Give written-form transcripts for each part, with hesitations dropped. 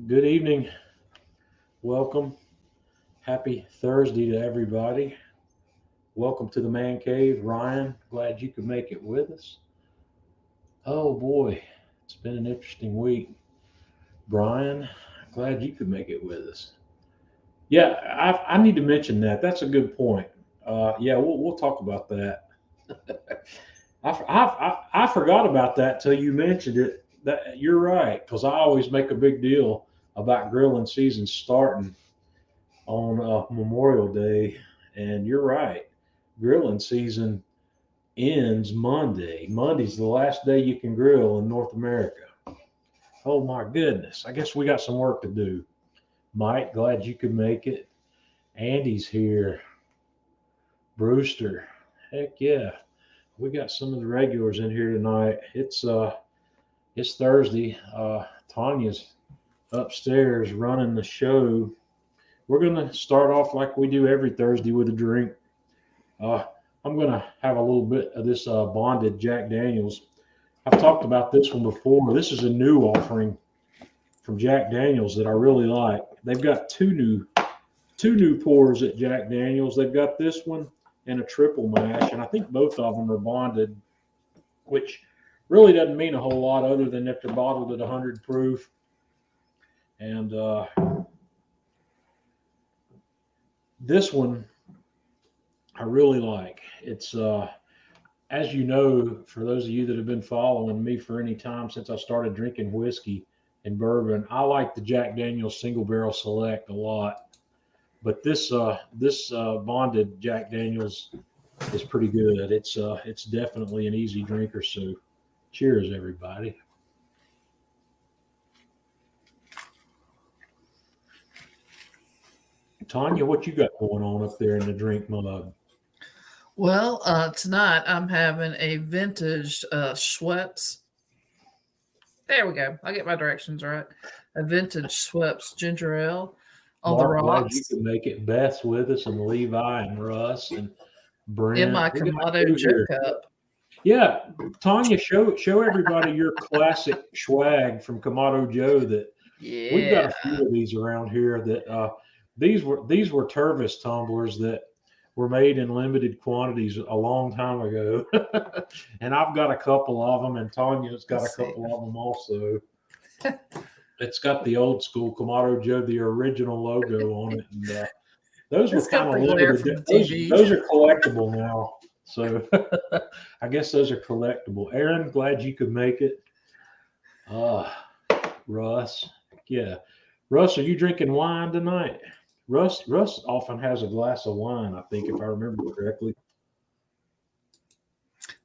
Good evening. Welcome. Happy Thursday to everybody. Welcome to the Man Cave. Ryan, glad you could make it with us. Oh boy, it's been an interesting week. Brian, glad you could make it with us. Yeah, I need to mention that. That's a good point. Yeah, we'll talk about that. I forgot about that till you mentioned it. That you're right, because I always make a big deal about grilling season starting on Memorial Day, and you're right. Grilling season ends Monday. Monday's the last day you can grill in North America. Oh my goodness! I guess we got some work to do. Mike, glad you could make it. Andy's here. Brewster, heck yeah, we got some of the regulars in here tonight. It's Thursday. Tanya's upstairs running the show. We're gonna start off like we do every Thursday with a drink. Uh, I'm going to have a little bit of this bonded Jack Daniels. I've talked about this one before. This is a new offering from Jack Daniels that I really like. They've got two new pours at Jack Daniels. They've got this one and a triple mash, and I think both of them are bonded, which really doesn't mean a whole lot other than that they're bottled at 100 proof. And this one I really like. It's as you know, for those of you that have been following me for any time since I started drinking whiskey and bourbon, I like the Jack Daniel's Single Barrel Select a lot. But this bonded Jack Daniel's is pretty good. It's definitely an easy drinker. So, cheers, everybody. Tanya, what you got going on up there in the drink mug? Well, tonight I'm having a vintage Schweppes. There we go. I get my directions right. A vintage Schweppes ginger ale on the Mark, glad you rocks could make it. Beth's with us, and Levi and Russ and in Brent. my We got Kamado two Joe here. cup. Yeah, Tanya, show everybody your classic swag from Kamado Joe. That we've got Yeah, a few of these around here. That these were Tervis tumblers that were made in limited quantities a long time ago, and I've got a couple of them, and Tanya's got let's a see. couple of them also. It's got the old school Kamado Joe, the original logo on it, and those were It's kind got of the glare limited. from the Those TV. those are collectible now. So I guess those are collectible. Aaron, glad you could make it. Uh Russ. Yeah. Russ, are you drinking wine tonight? Russ often has a glass of wine, I think, if I remember correctly.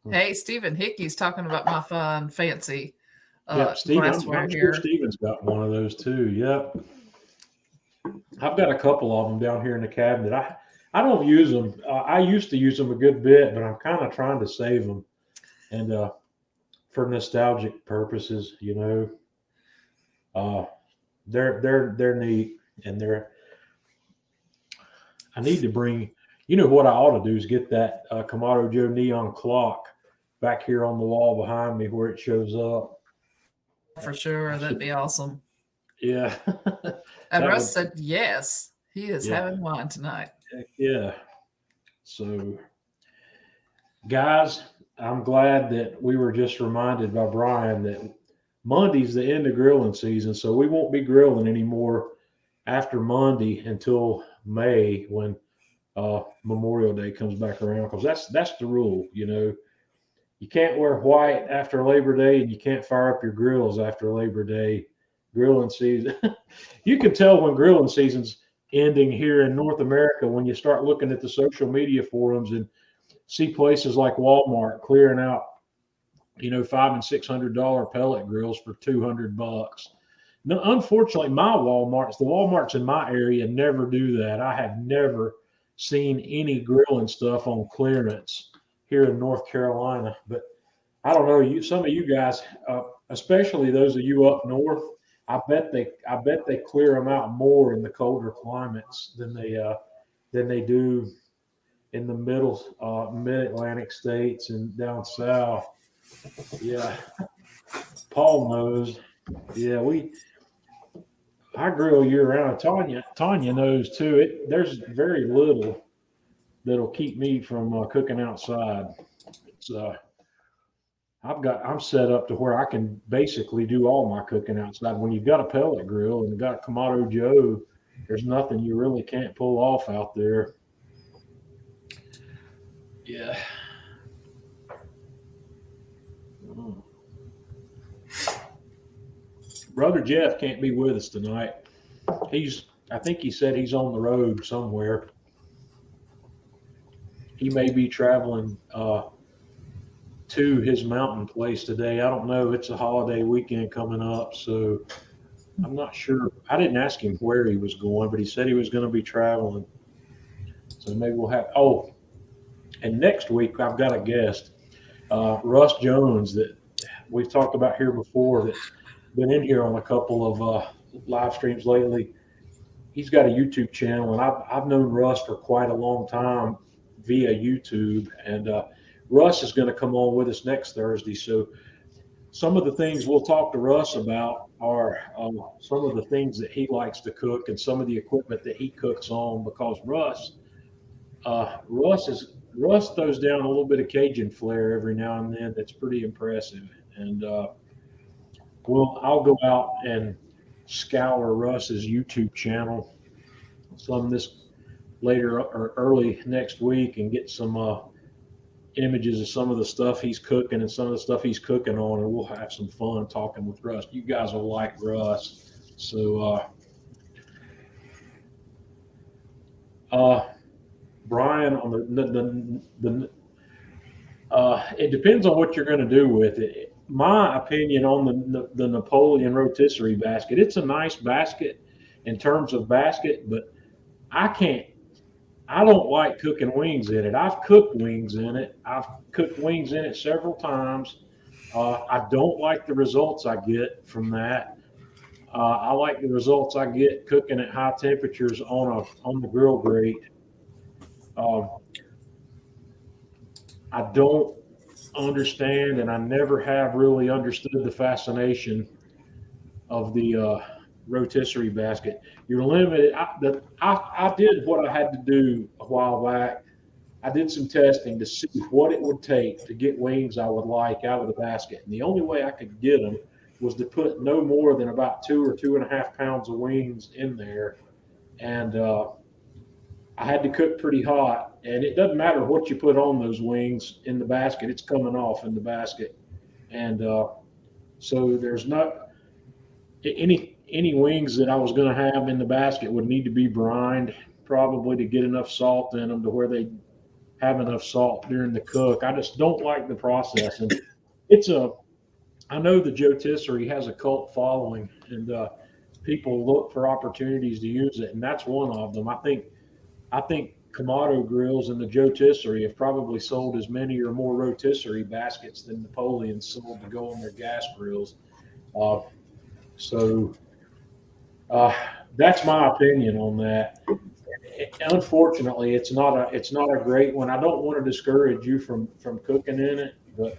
Hey, Stephen Hickey's talking about my fine, fancy Yep, Steve, I'm glassware sure here. Steven's got one of those too. Yep. I've got a couple of them down here in the cabinet. I don't use them. I used to use them a good bit, but I'm kind of trying to save them. And for nostalgic purposes, uh, they're neat, and they're. I need to bring. You know what I ought to do is get that Kamado Joe neon clock back here on the wall behind me where it shows up. Yeah, for sure. I That'd should. be awesome. Yeah, And that Russ would. said yes, he is Yeah, having wine tonight. heck yeah. So, guys, I'm glad that we were just reminded by Brian that Monday's the end of grilling season, so we won't be grilling anymore after Monday until May when Memorial Day comes back around because that's the rule. You can't wear white after Labor Day, and you can't fire up your grills after Labor Day. Grilling season, you can tell when grilling season's ending here in North America when you start looking at the social media forums and see places like Walmart clearing out, $500 and $600 pellet grills for $200. No, unfortunately, the Walmarts in my area never do that. I have never seen any grilling stuff on clearance here in North Carolina. But I don't know, some of you guys, especially those of you up north, I bet they clear them out more in the colder climates than they do in the mid Atlantic states and down south. Yeah, Paul knows. Yeah, I grill year round. Tanya knows too. There's very little that'll keep me from cooking outside. It's I'm set up to where I can basically do all my cooking outside. When you've got a pellet grill and you've got a Kamado Joe, there's nothing you really can't pull off out there. Yeah. Mm. Brother Jeff can't be with us tonight. I think he said he's on the road somewhere. He may be traveling to his mountain place today. I don't know. It's a holiday weekend coming up, so I'm not sure. I didn't ask him where he was going, but he said he was going to be traveling. So maybe we'll have. Oh, and next week I've got a guest, Russ Jones, that we've talked about here before. That's been in here on a couple of live streams lately. He's got a YouTube channel, and I've known Russ for quite a long time via YouTube. And Russ is going to come on with us next Thursday. So some of the things we'll talk to Russ about are some of the things that he likes to cook and some of the equipment that he cooks on, because Russ throws down a little bit of Cajun flair every now and then. That's pretty impressive. And I'll go out and scour Russ's YouTube channel some this later or early next week and get some images of some of the stuff he's cooking and some of the stuff he's cooking on, and we'll have some fun talking with Russ. You guys will like Russ. So Brian, on it depends on what you're going to do with it. My opinion on the Napoleon rotisserie basket, it's a nice basket in terms of basket, but I don't like cooking wings in it. I've cooked wings in it. I've cooked wings in it several times. I don't like the results I get from that. I like the results I get cooking at high temperatures on the grill grate. I don't understand, and I never have really understood the fascination of the rotisserie basket. You're limited. I did what I had to do a while back. I did some testing to see what it would take to get wings I would like out of the basket. And the only way I could get them was to put no more than about 2 or 2.5 pounds of wings in there. And I had to cook pretty hot. And it doesn't matter what you put on those wings in the basket, it's coming off in the basket. And so there's not any wings that I was going to have in the basket would need to be brined, probably, to get enough salt in them to where they have enough salt during the cook. I just don't like the process. And I know the rotisserie has a cult following, and people look for opportunities to use it, and that's one of them. I think Kamado grills and the rotisserie have probably sold as many or more rotisserie baskets than Napoleon sold to go on their gas grills. So that's my opinion on that. Unfortunately, it's not a great one. I don't want to discourage you from cooking in it, but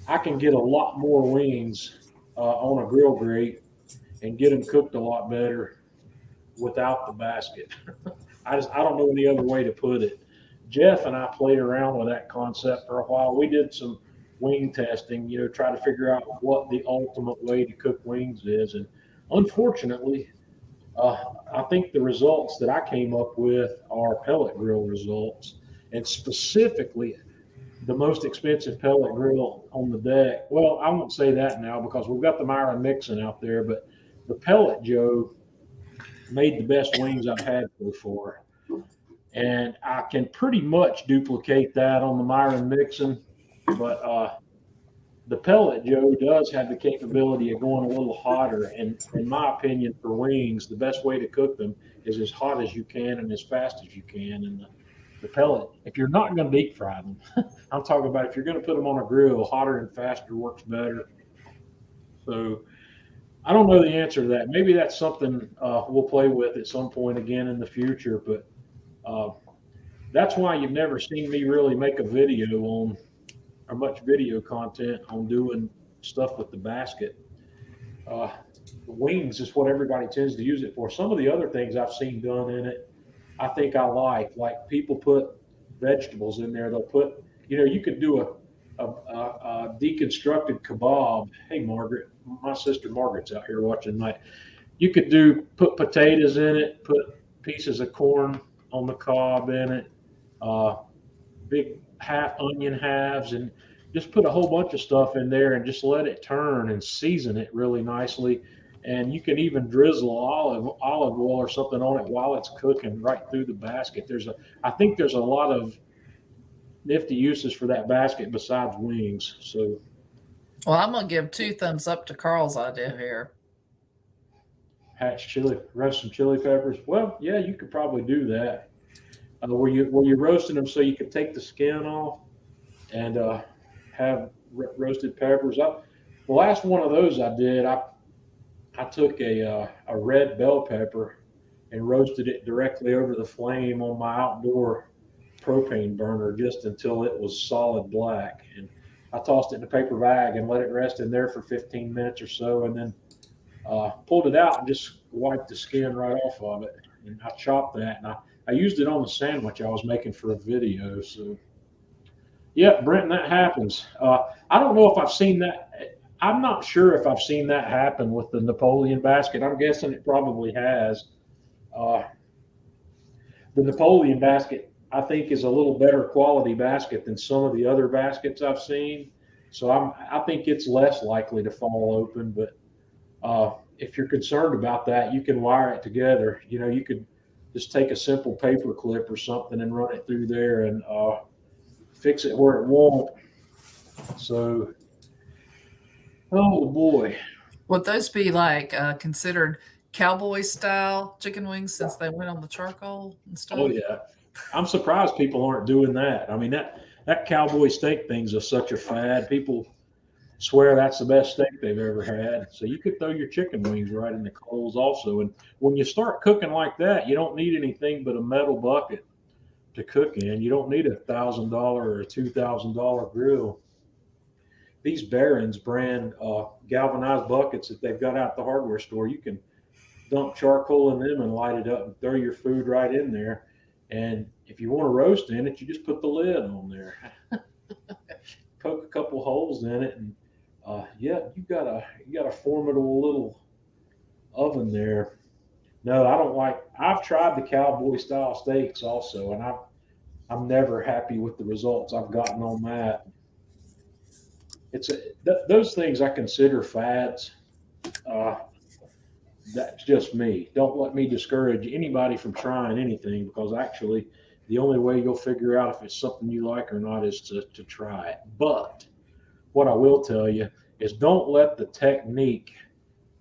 I can get a lot more wings on a grill grate and get them cooked a lot better without the basket. I don't know any other way to put it. Jeff and I played around with that concept for a while. We did some wing testing, try to figure out what the ultimate way to cook wings is. And unfortunately, I think the results that I came up with are pellet grill results, and specifically the most expensive pellet grill on the deck. Well, I won't say that now because we've got the Myron Mixon out there, but the Pellet Joe made the best wings I've had so far. And I can pretty much duplicate that on the Myron Mixon, but the Pellet Joe does have the capability of going a little hotter. And in my opinion, for wings, the best way to cook them is as hot as you can and as fast as you can. And the pellet, if you're not going to deep fry them, I'm talking about if you're going to put them on a grill, hotter and faster works better. So I don't know the answer to that. Maybe that's something we'll play with at some point again in the future. But that's why you've never seen me really make a video on, or much video content on doing stuff with the basket. wings is what everybody tends to use it for. Some of the other things I've seen done in it, I think I like people put vegetables in there. They'll put, you could do a deconstructed kebab. Hey, Margaret, my sister Margaret's out here watching tonight. You could put potatoes in it, put pieces of corn on the cob in it, uh, big half onion halves, and just put a whole bunch of stuff in there and just let it turn and season it really nicely. And you can even drizzle olive oil or something on it while it's cooking right through the basket. I think there's a lot of nifty uses for that basket besides wings. So Well, I'm gonna give 2 thumbs up to Carl's idea here. hatch chili, roast some chili peppers. Well, yeah, you could probably do that. Were you roasting them so you could take the skin off and have roasted peppers? The last one of those I did, I took a red bell pepper and roasted it directly over the flame on my outdoor propane burner just until it was solid black. And I tossed it in a paper bag and let it rest in there for 15 minutes or so, and then pulled it out and just wiped the skin right off of it. And I chopped that, and I used it on the sandwich I was making for a video. So, yeah, Brenton, that happens. I don't know if I've seen that. I'm not sure if I've seen that happen with the Napoleon basket. I'm guessing it probably has. Uh, the Napoleon basket, I think, is a little better quality basket than some of the other baskets I've seen. So I think it's less likely to fall open. But if you're concerned about that, you can wire it together. You could just take a simple paper clip or something and run it through there and fix it where it won't. So, oh boy. Would those be like considered cowboy style chicken wings since they went on the charcoal and Oh stuff? yeah. I'm surprised people aren't doing that. I mean, that cowboy steak thing's such a fad. People swear that's the best steak they've ever had. So you could throw your chicken wings right in the coals also. And when you start cooking like that, you don't need anything but a metal bucket to cook in. You don't need $1,000 or a $2,000 grill. These Barron's brand galvanized buckets that they've got out at the hardware store, you can dump charcoal in them and light it up and throw your food right in there. And if you want to roast in it, you just put the lid on there, poke a couple holes in it, and yeah, you got a formidable little oven there. No, I don't like. I've tried the cowboy style steaks also, and I'm never happy with the results I've gotten on that. Those things I consider fads. Uh, that's just me. Don't let me discourage anybody from trying anything, because actually, the only way you'll figure out if it's something you like or not is to try it. But what I will tell you is, don't let the technique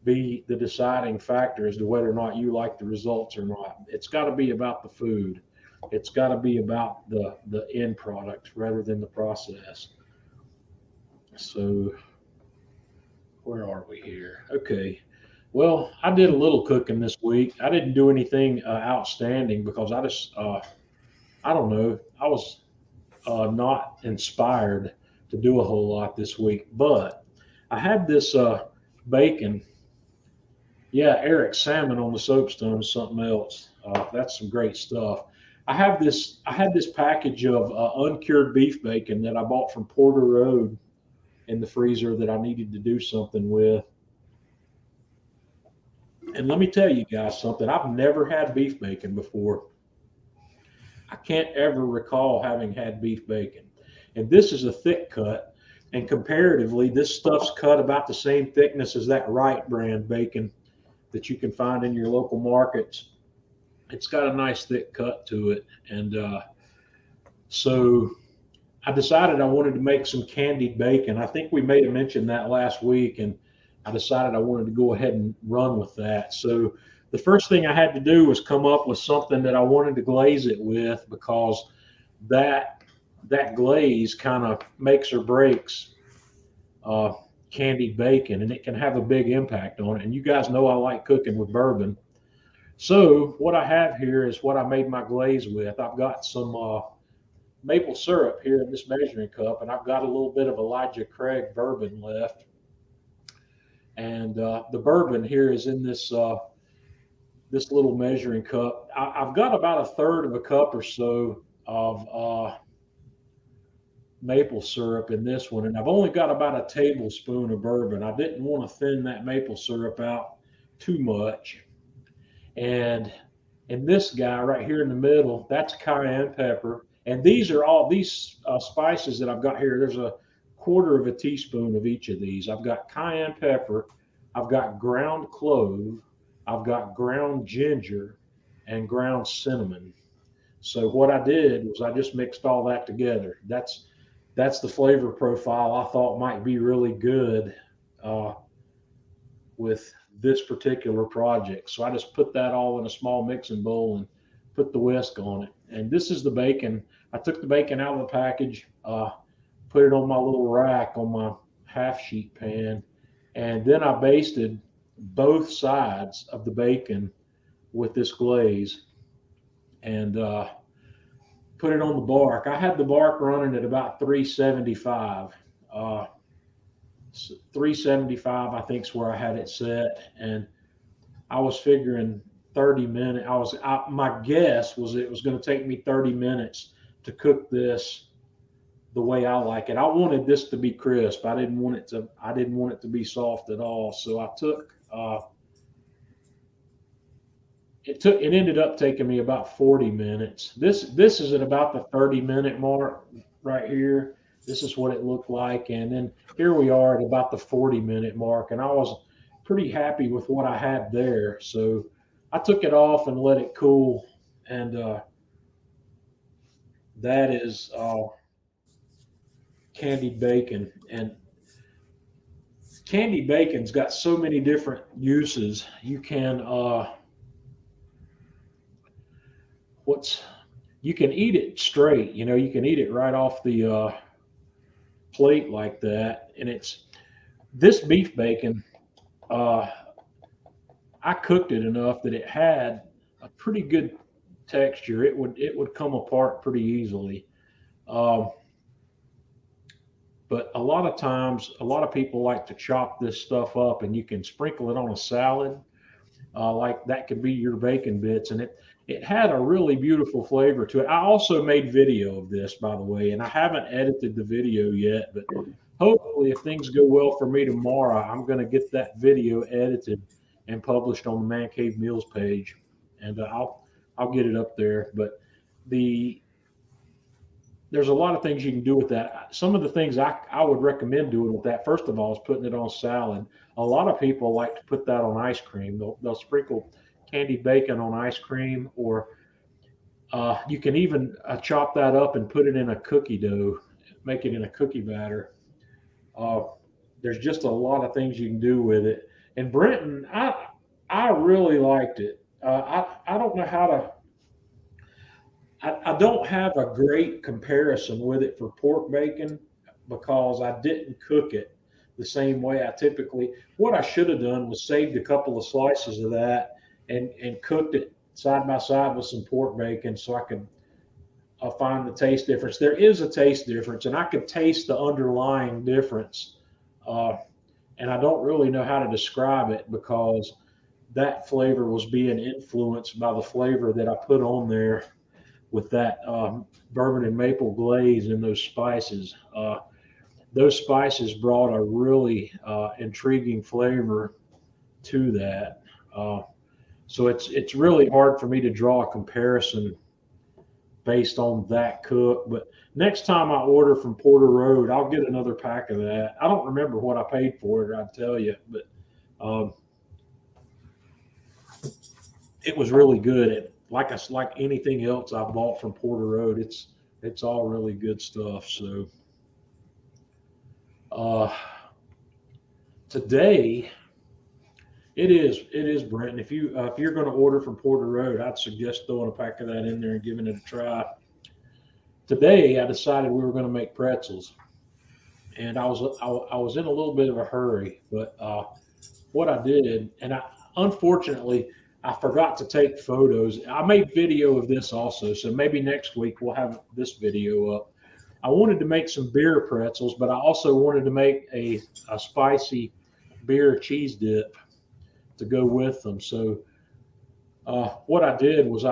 be the deciding factor as to whether or not you like the results or not. It's got to be about the food. It's got to be about the end product rather than the process. So where are we here? Okay. Well, I did a little cooking this week. I didn't do anything outstanding because I don't know, I was not inspired to do a whole lot this week. But I had this bacon. Yeah, Eric, salmon on the soapstone is something else. That's some great stuff. I had this package of uncured beef bacon that I bought from Porter Road in the freezer that I needed to do something with. And let me tell you guys something. I've never had beef bacon before. I can't ever recall having had beef bacon. And this is a thick cut. And comparatively, this stuff's cut about the same thickness as that Wright brand bacon that you can find in your local markets. It's got a nice thick cut to it. And so I decided I wanted to make some candied bacon. I think we may have mentioned that last week, and I decided I wanted to go ahead and run with that. So the first thing I had to do was come up with something that I wanted to glaze it with, because that glaze kind of makes or breaks uh, candied bacon, and it can have a big impact on it. And you guys know I like cooking with bourbon. So what I have here is what I made my glaze with. I've got some maple syrup here in this measuring cup, and I've got a little bit of Elijah Craig bourbon left. And the bourbon here is in this little measuring cup. I've got about a third of a cup or so of maple syrup in this one, and I've only got about a tablespoon of bourbon. I didn't want to thin that maple syrup out too much. And in this guy right here in the middle, that's cayenne pepper. And these are all these spices that I've got here. There's a quarter of a teaspoon of each of these. I've got cayenne pepper, I've got ground clove, I've got ground ginger, and ground cinnamon. So what I did was I just mixed all that together. That's the flavor profile I thought might be really good uh, with this particular project. So I just put that all in a small mixing bowl and put the whisk on it. And this is the bacon. I took the bacon out of the package, put it on my little rack on my half sheet pan, and then I basted both sides of the bacon with this glaze and put it on the bark. I had the bark running at about 375. 375, I think, is where I had it set, and I was figuring 30 minutes. My guess was it was going to take me 30 minutes to cook this the way I like it. I wanted this to be crisp. I didn't want it to be soft at all. So I took it ended up taking me about 40 minutes. This is at about the 30-minute mark right here. This is what it looked like. And then here we are at about the 40-minute mark. And I was pretty happy with what I had there. So I took it off and let it cool. And that is candied bacon. And candied bacon's got so many different uses. You can you can eat it straight. You can eat it right off the plate like that. And it's this beef bacon. I cooked it enough that it had a pretty good texture. It would come apart pretty easily. Um, but a lot of times, a lot of people like to chop this stuff up, and you can sprinkle it on a salad. Like that could be your bacon bits, and it had a really beautiful flavor to it. I also made video of this, by the way, and I haven't edited the video yet, but hopefully, if things go well for me tomorrow, I'm going to get that video edited and published on the Man Cave Meals page, and I'll get it up there. But there's a lot of things you can do with that. Some of the things I would recommend doing with that, first of all, is putting it on salad. A lot of people like to put that on ice cream. They'll sprinkle candied bacon on ice cream, or you can even chop that up and put it in a cookie dough, make it in a cookie batter. Uh, there's just a lot of things you can do with it. And Brenton, I really liked it. I don't know how to. I don't have a great comparison with it for pork bacon because I didn't cook it the same way I typically. What I should have done was saved a couple of slices of that and cooked it side by side with some pork bacon so I could find the taste difference. There is a taste difference, and I could taste the underlying difference. Uh, and I don't really know how to describe it because that flavor was being influenced by the flavor that I put on there with that bourbon and maple glaze and those spices. Those spices brought a really intriguing flavor to that. So it's really hard for me to draw a comparison based on that cook. But next time I order from Porter Road, I'll get another pack of that. I don't remember what I paid for it, I'd tell you, but it was really good. Like anything else I bought from Porter Road, it's all really good stuff. So today it is Brent. If you're going to order from Porter Road, I'd suggest throwing a pack of that in there and giving it a try. Today I decided we were going to make pretzels, and I was in a little bit of a hurry, but what I did, and unfortunately I forgot to take photos. I made video of this also, so maybe next week we'll have this video up. I wanted to make some beer pretzels, but I also wanted to make a spicy beer cheese dip to go with them. So what I did was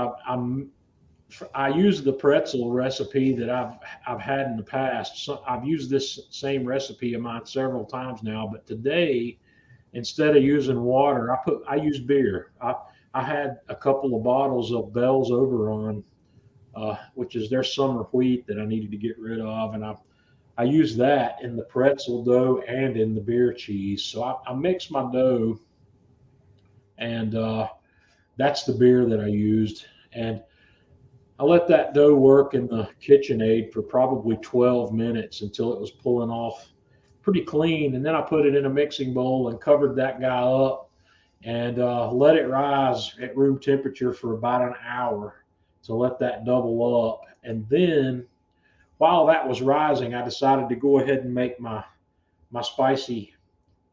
I used the pretzel recipe that I've had in the past. So I've used this same recipe of mine several times now, but today instead of using water, I used beer. I had a couple of bottles of Bell's Oberon, which is their summer wheat that I needed to get rid of, and I used that in the pretzel dough and in the beer cheese. So I mixed my dough, and that's the beer that I used, and I let that dough work in the KitchenAid for probably 12 minutes until it was pulling off pretty clean. And then I put it in a mixing bowl and covered that guy up and let it rise at room temperature for about an hour to let that double up. And then while that was rising, I decided to go ahead and make my spicy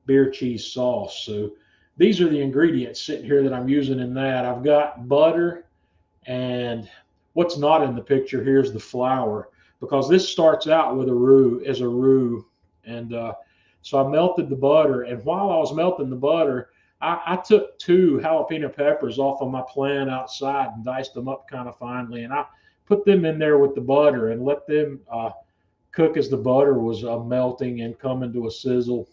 beer cheese sauce. So these are the ingredients sitting here that I'm using in that. I've got butter, and what's not in the picture here is the flour, because this starts out with as a roux. And so I melted the butter, and while I was melting the butter, I took 2 jalapeno peppers off of my plant outside and diced them up kind of finely, and I put them in there with the butter and let them cook as the butter was melting and coming to a sizzle.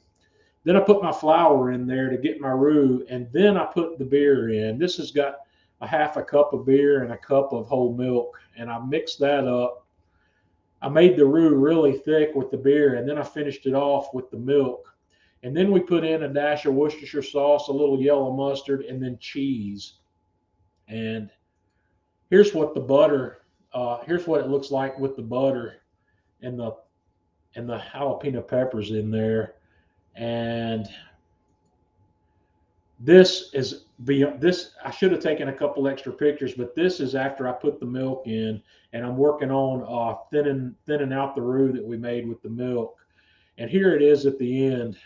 Then I put my flour in there to get my roux, and then I put the beer in. This has got a half a cup of beer and a cup of whole milk, and I mixed that up. I made the roux really thick with the beer, and then I finished it off with the milk. And then we put in a dash of Worcestershire sauce, a little yellow mustard, and then cheese. And here's what the butter, here's what it looks like with the butter and the jalapeno peppers in there. And this is beyond this. I should have taken a couple extra pictures, but this is after I put the milk in, and I'm working on thinning out the roux that we made with the milk. And here it is at the end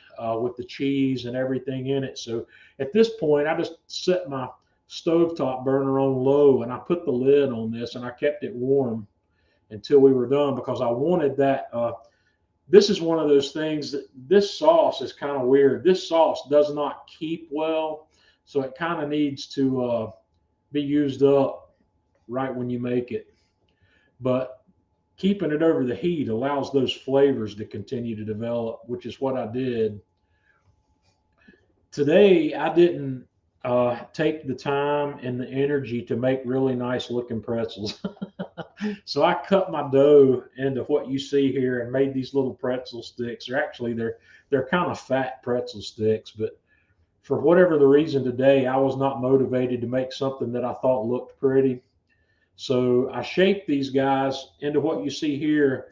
with the cheese and everything in it. So at this point, I just set my stovetop burner on low, and I put the lid on this, and I kept it warm until we were done, because I wanted that. This is one of those things that this sauce is kind of weird. This sauce does not keep well, so it kind of needs to be used up right when you make it. But keeping it over the heat allows those flavors to continue to develop, which is what I did. Today, I didn't take the time and the energy to make really nice looking pretzels. So I cut my dough into what you see here and made these little pretzel sticks. They're kind of fat pretzel sticks, but for whatever the reason today, I was not motivated to make something that I thought looked pretty. So I shaped these guys into what you see here,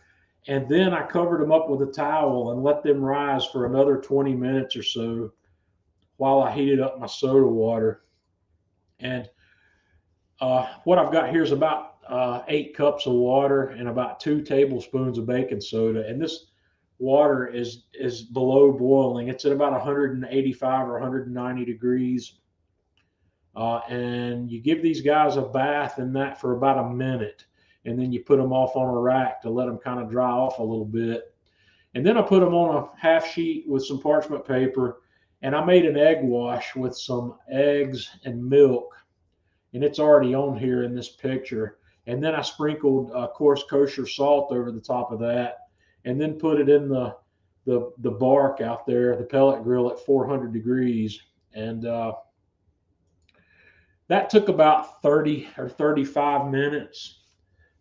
and then I covered them up with a towel and let them rise for another 20 minutes or so while I heated up my soda water. And what I've got here is about 8 cups of water and about 2 tablespoons of baking soda. And this water is below boiling. It's at about 185 or 190 degrees. And you give these guys a bath in that for about a minute. And then you put them off on a rack to let them kind of dry off a little bit. And then I put them on a half sheet with some parchment paper. And I made an egg wash with some eggs and milk. And it's already on here in this picture. And then I sprinkled coarse kosher salt over the top of that, and then put it in the bark out there, the pellet grill at 400 degrees. And that took about 30 or 35 minutes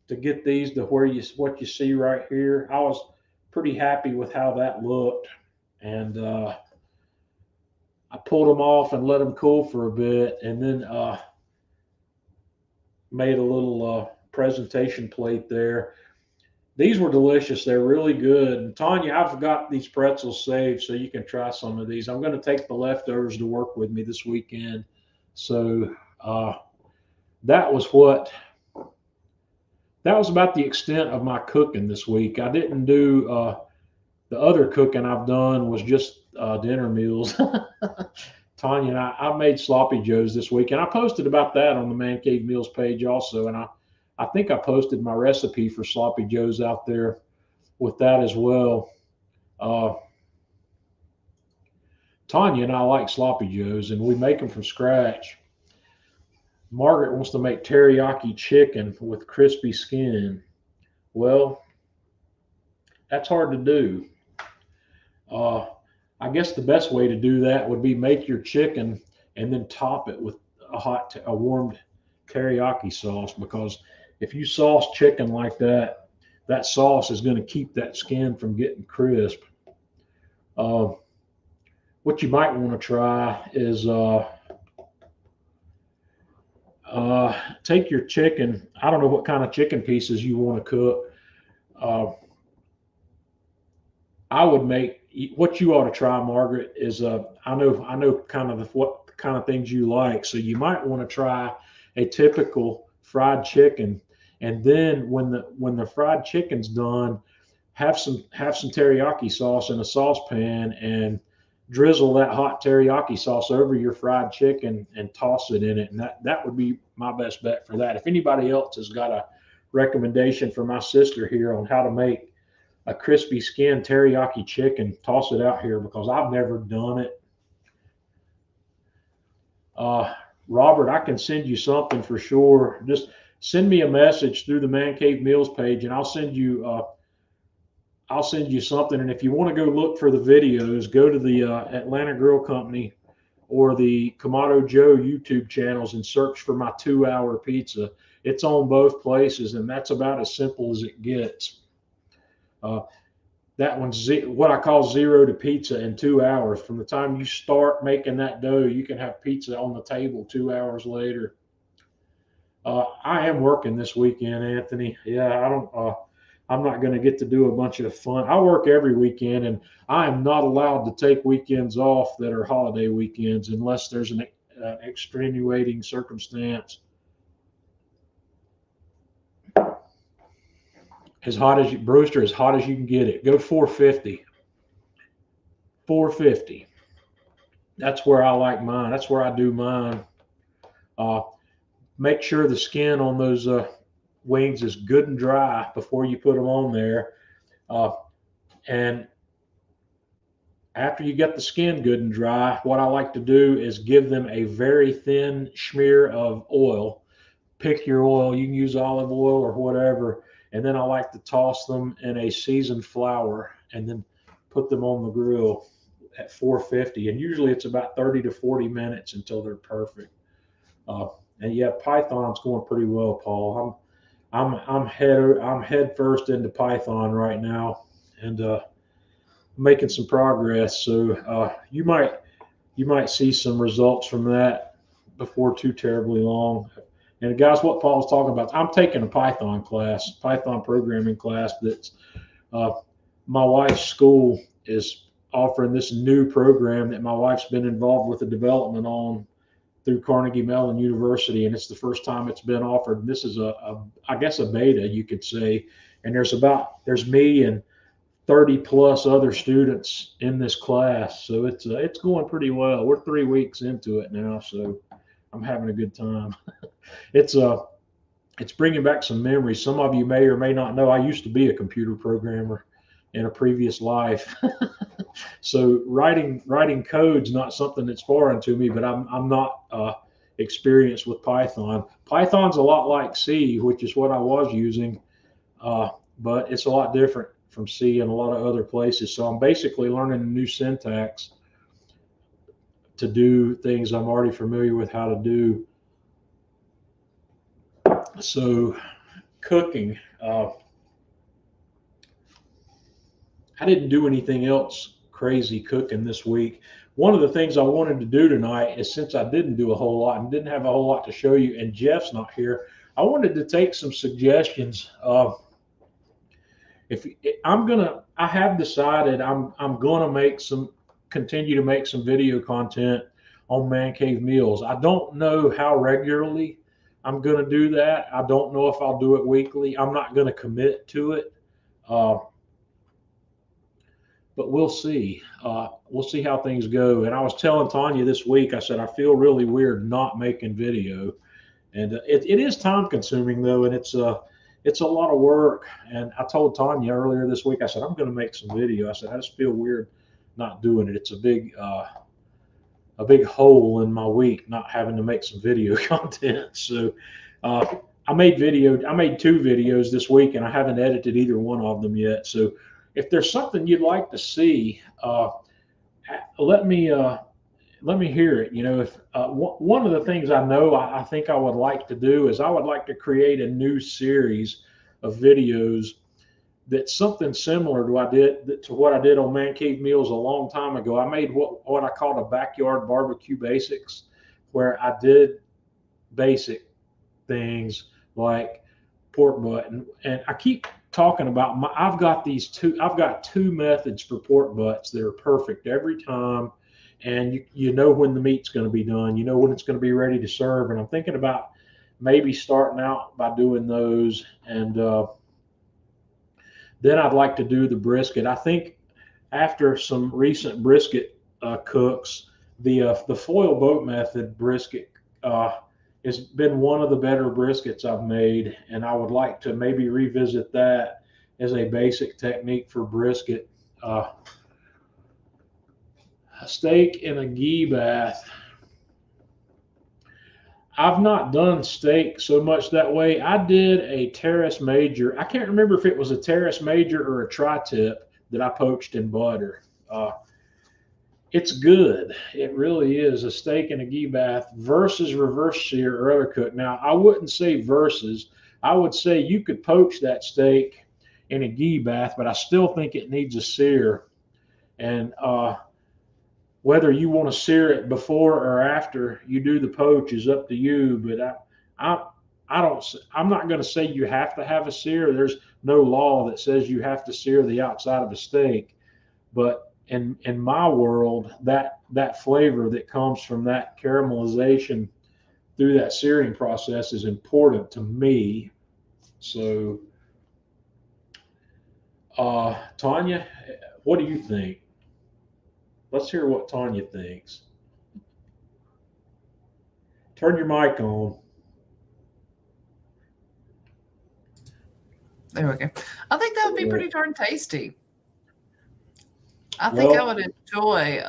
to get these to what you see right here. I was pretty happy with how that looked. And I pulled them off and let them cool for a bit, and then made a little presentation plate there. These were delicious. They're really good. And Tanya, I've got these pretzels saved so you can try some of these. I'm going to take the leftovers to work with me this weekend. So that was about the extent of my cooking this week. I didn't do the other cooking I've done was just dinner meals. Tanya and I made sloppy joes this week, and I posted about that on the Man Cave Meals page also. And I think I posted my recipe for sloppy joes out there with that as well. Tanya and I like sloppy joes, and we make them from scratch. Margaret wants to make teriyaki chicken with crispy skin. Well, that's hard to do. Uh, I guess the best way to do that would be make your chicken and then top it with a warmed teriyaki sauce, because if you sauce chicken like that, that sauce is going to keep that skin from getting crisp. Uh, what you might want to try is take your chicken. I don't know what kind of chicken pieces you want to cook. Uh, I would make what you ought to try, Margaret, is I know kind of what kind of things you like. So you might want to try a typical fried chicken, and then when the fried chicken's done, have some teriyaki sauce in a saucepan and drizzle that hot teriyaki sauce over your fried chicken and toss it in it. And that would be my best bet for that. If anybody else has got a recommendation for my sister here on how to make a crispy skin teriyaki chicken, toss it out here, because I've never done it. Uh, Robert, I can send you something for sure. Just send me a message through the Man Cave Meals page, and I'll send you something. And if you want to go look for the videos, go to the Atlanta Grill Company or the Kamado Joe YouTube channels and search for my 2-hour pizza. It's on both places, and that's about as simple as it gets. Uh, that one's what I call zero to pizza in 2 hours. From the time you start making that dough, you can have pizza on the table 2 hours later. I am working this weekend, Anthony. Yeah, I don't. I'm not going to get to do a bunch of fun. I work every weekend, and I am not allowed to take weekends off that are holiday weekends unless there's an extenuating circumstance. As hot as you, Brewster, as hot as you can get it. Go 450. 450. That's where I like mine. That's where I do mine. Uh, Make sure the skin on those wings is good and dry before you put them on there. Uh, and after you get the skin good and dry, what I like to do is give them a very thin smear of oil. Pick your oil. You can use olive oil or whatever. And then I like to toss them in a seasoned flour and then put them on the grill at 450. And usually it's about 30 to 40 minutes until they're perfect. And yeah, Python's going pretty well, Paul. I'm head first into Python right now, and making some progress. So you might see some results from that before too terribly long. And guys, what Paul's talking about, I'm taking a Python class, Python programming class. That's uh, my wife's school is offering this new program that my wife's been involved with the development on through Carnegie Mellon University, and it's the first time it's been offered. And this is I guess a beta, you could say. And there's me and 30 plus other students in this class, so it's going pretty well. We're 3 weeks into it now, so I'm having a good time. it's it's bringing back some memories. Some of you may or may not know I used to be a computer programmer in a previous life. So writing code's not something that's foreign to me, but I'm not experienced with Python. Python's a lot like C, which is what I was using, but it's a lot different from C in a lot of other places. So I'm basically learning a new syntax to do things I'm already familiar with how to do. So cooking, I didn't do anything else crazy cooking this week. One of the things I wanted to do tonight is, since I didn't do a whole lot and didn't have a whole lot to show you, and Jeff's not here, I wanted to take some suggestions. If I have decided I'm gonna continue to make some video content on Man Cave Meals. I don't know how regularly I'm gonna do that. I don't know if I'll do it weekly. I'm not gonna commit to it. Uh, but we'll see. We'll see how things go. And I was telling Tanya this week, I said, I feel really weird not making video. And it is time consuming though. And it's a lot of work. And I told Tanya earlier this week, I said, I'm going to make some video. I said, I just feel weird not doing it. It's a big, a big hole in my week, not having to make some video content. So I made 2 videos this week, and I haven't edited either one of them yet. So if there's something you'd like to see, let me hear it. You know, if one of the things I think I would like to do is I would like to create a new series of videos that's something similar to what I did on Man Cave Meals a long time ago. I made what I called a backyard barbecue basics, where I did basic things like pork butt, and I keep talking about I've got 2 methods for pork butts that are perfect every time, and you know when the meat's going to be done, you know when it's going to be ready to serve, and I'm thinking about maybe starting out by doing those, and then I'd like to do the brisket. I think after some recent brisket cooks, the foil boat method brisket has been one of the better briskets I've made, and I would like to maybe revisit that as a basic technique for brisket. A steak in a ghee bath. I've not done steak so much that way. I did a Terrace Major. I can't remember if it was a Terrace Major or a tri-tip that I poached in butter. It's good. It really is. A steak in a ghee bath versus reverse sear or other cook. Now, I wouldn't say versus. I would say you could poach that steak in a ghee bath, but I still think it needs a sear. And whether you want to sear it before or after you do the poach is up to you. But I don't. I'm not going to say you have to have a sear. There's no law that says you have to sear the outside of a steak. But in my world, that flavor that comes from that caramelization through that searing process is important to me. So, Tanya, what do you think? Let's hear what Tanya thinks. Turn your mic on. There we go. I think that would be pretty darn tasty. I think I Well, would enjoy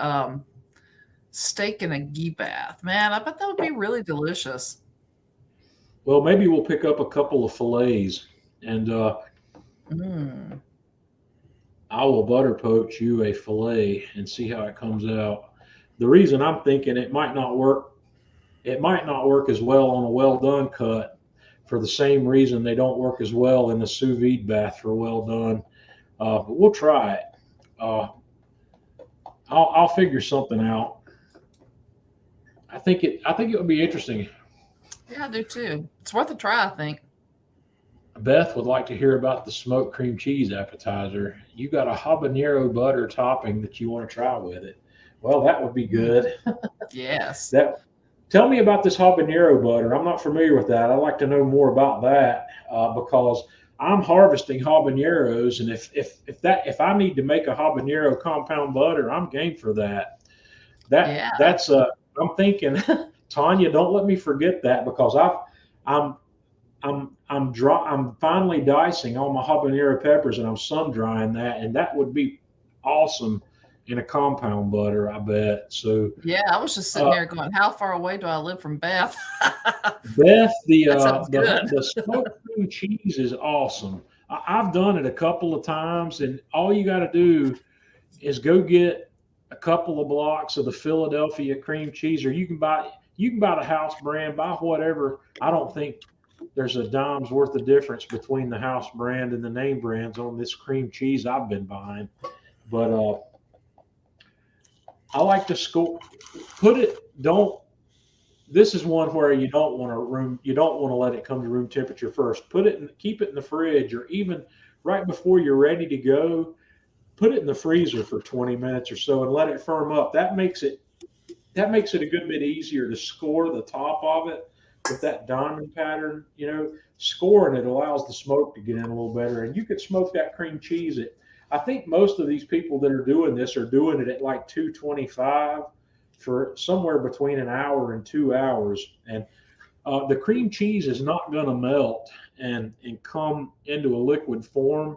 steak in a ghee bath. Man, I bet that would be really delicious. well, maybe we'll pick up a couple of fillets, and Mm. I will butter poach you a fillet and see how it comes out. The reason I'm thinking it might not work as well on a well done cut for the same reason they don't work as well in the sous vide bath for well done. But we'll try it. Uh, I'll figure something out. I think it would be interesting. Yeah, I do too. It's worth a try, I think. Beth would like to hear about the smoked cream cheese appetizer. You got a habanero butter topping that you want to try with it. Well, that would be Mm. good. Yes. That Tell me about this habanero butter. I'm not familiar with that. I'd like to know more about that because I'm harvesting habaneros, and if I need to make a habanero compound butter, I'm game for that. Yeah. That's I'm thinking, Tanya, don't let me forget that because I'm I'm finally dicing all my habanero peppers and I'm sun drying that, and that would be awesome in a compound butter, I bet. So, Yeah, I was just sitting uh, there going, how far away do I live from Beth? Beth, That sounds good. the smoked cream cheese is awesome. I've done it a couple of times, and all you got to do is go get a couple of blocks of the Philadelphia cream cheese, or you can buy the house brand, buy whatever. I don't think there's a dime's worth of difference between the house brand and the name brands on this cream cheese I've been buying. But I like to score. Put it. Don't. This is one where you don't want to let it come to room temperature first. Keep it in the fridge, or even right before you're ready to go. Put it in the freezer for 20 minutes or so and let it firm up. That makes it a good bit easier to score the top of it with that diamond pattern. You know, scoring it allows the smoke to get in a little better, and you could smoke that cream cheese at. I think most of these people that are doing this are doing it at like 225 for somewhere between an hour and 2 hours, and the cream cheese is not going to melt and come into a liquid form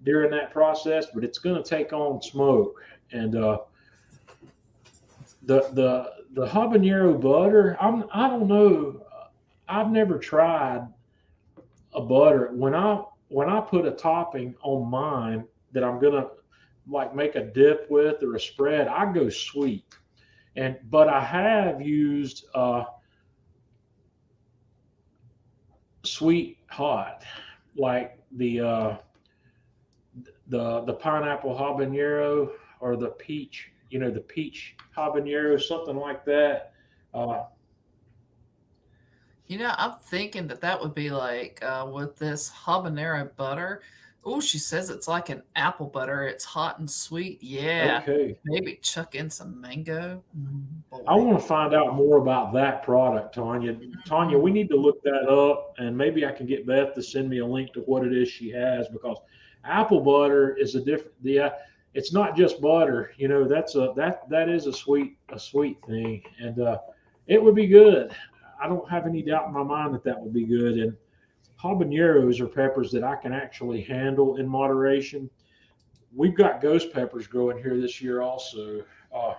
during that process, but it's going to take on smoke. And The habanero butter. I don't know. I've never tried a butter. When I put a topping on mine that I'm gonna like make a dip with or a spread, I go sweet. But I have used sweet hot, like the pineapple habanero or the peach, the peach habanero, something like that. Uh, I'm thinking that would be like with this habanero butter. Oh, she says it's like an apple butter. It's hot and sweet. Yeah. okay, Maybe chuck in some mango. I Boy. want to find out more about that product, Tanya. Tanya, we Mhm. need to look that up, and maybe I can get Beth to send me a link to what it is she has because apple butter is a different. It's not just butter. That is a sweet thing, and it would be good. I don't have any doubt in my mind that would be good. And habaneros are peppers that I can actually handle in moderation. We've got ghost peppers growing here this year also. Uh,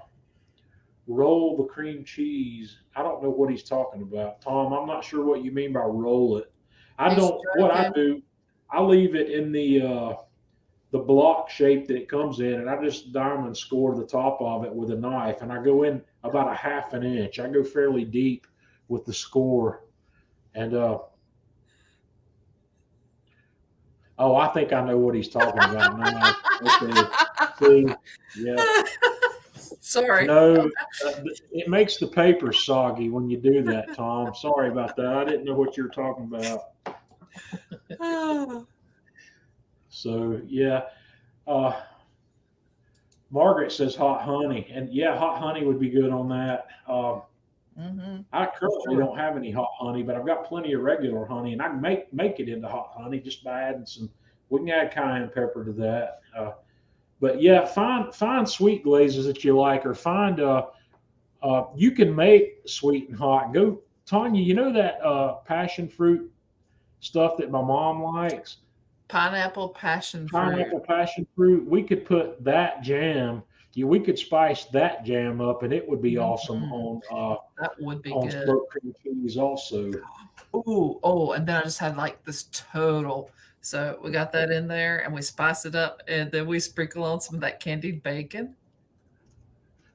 Roll the cream cheese. I don't know what he's talking about, Tom. I'm not sure what you mean by roll it. I He's don't. What I joking. do, I leave it in the block shape that it comes in, and I just diamond score the top of it with a knife, and I go in about a half an inch. I go fairly deep with the score, and oh, I think I know what he's talking about now. Okay, see, yeah, Sorry. no, it makes the paper soggy when you do that, Tom. Sorry about that. I didn't know what you were talking about. So yeah, uh, Margaret says hot honey, and yeah, hot honey would be good on that. Mm-hmm. I For currently sure. don't have any hot honey, but I've got plenty of regular honey, and I can make it into hot honey just by adding some. We can add cayenne pepper to that. But yeah, find sweet glazes that you like, or find you can make sweet and hot. Go, Tanya. You know that passion fruit stuff that my mom likes, Pineapple passion fruit. pineapple passion fruit. We could put that jam. We could spice that jam up, and it would be awesome Mhm. That would be on good. smoked cream cheese also. Ooh, oh, and then I just had like this total. So we got that in there and we spice it up and then we sprinkle on some of that candied bacon.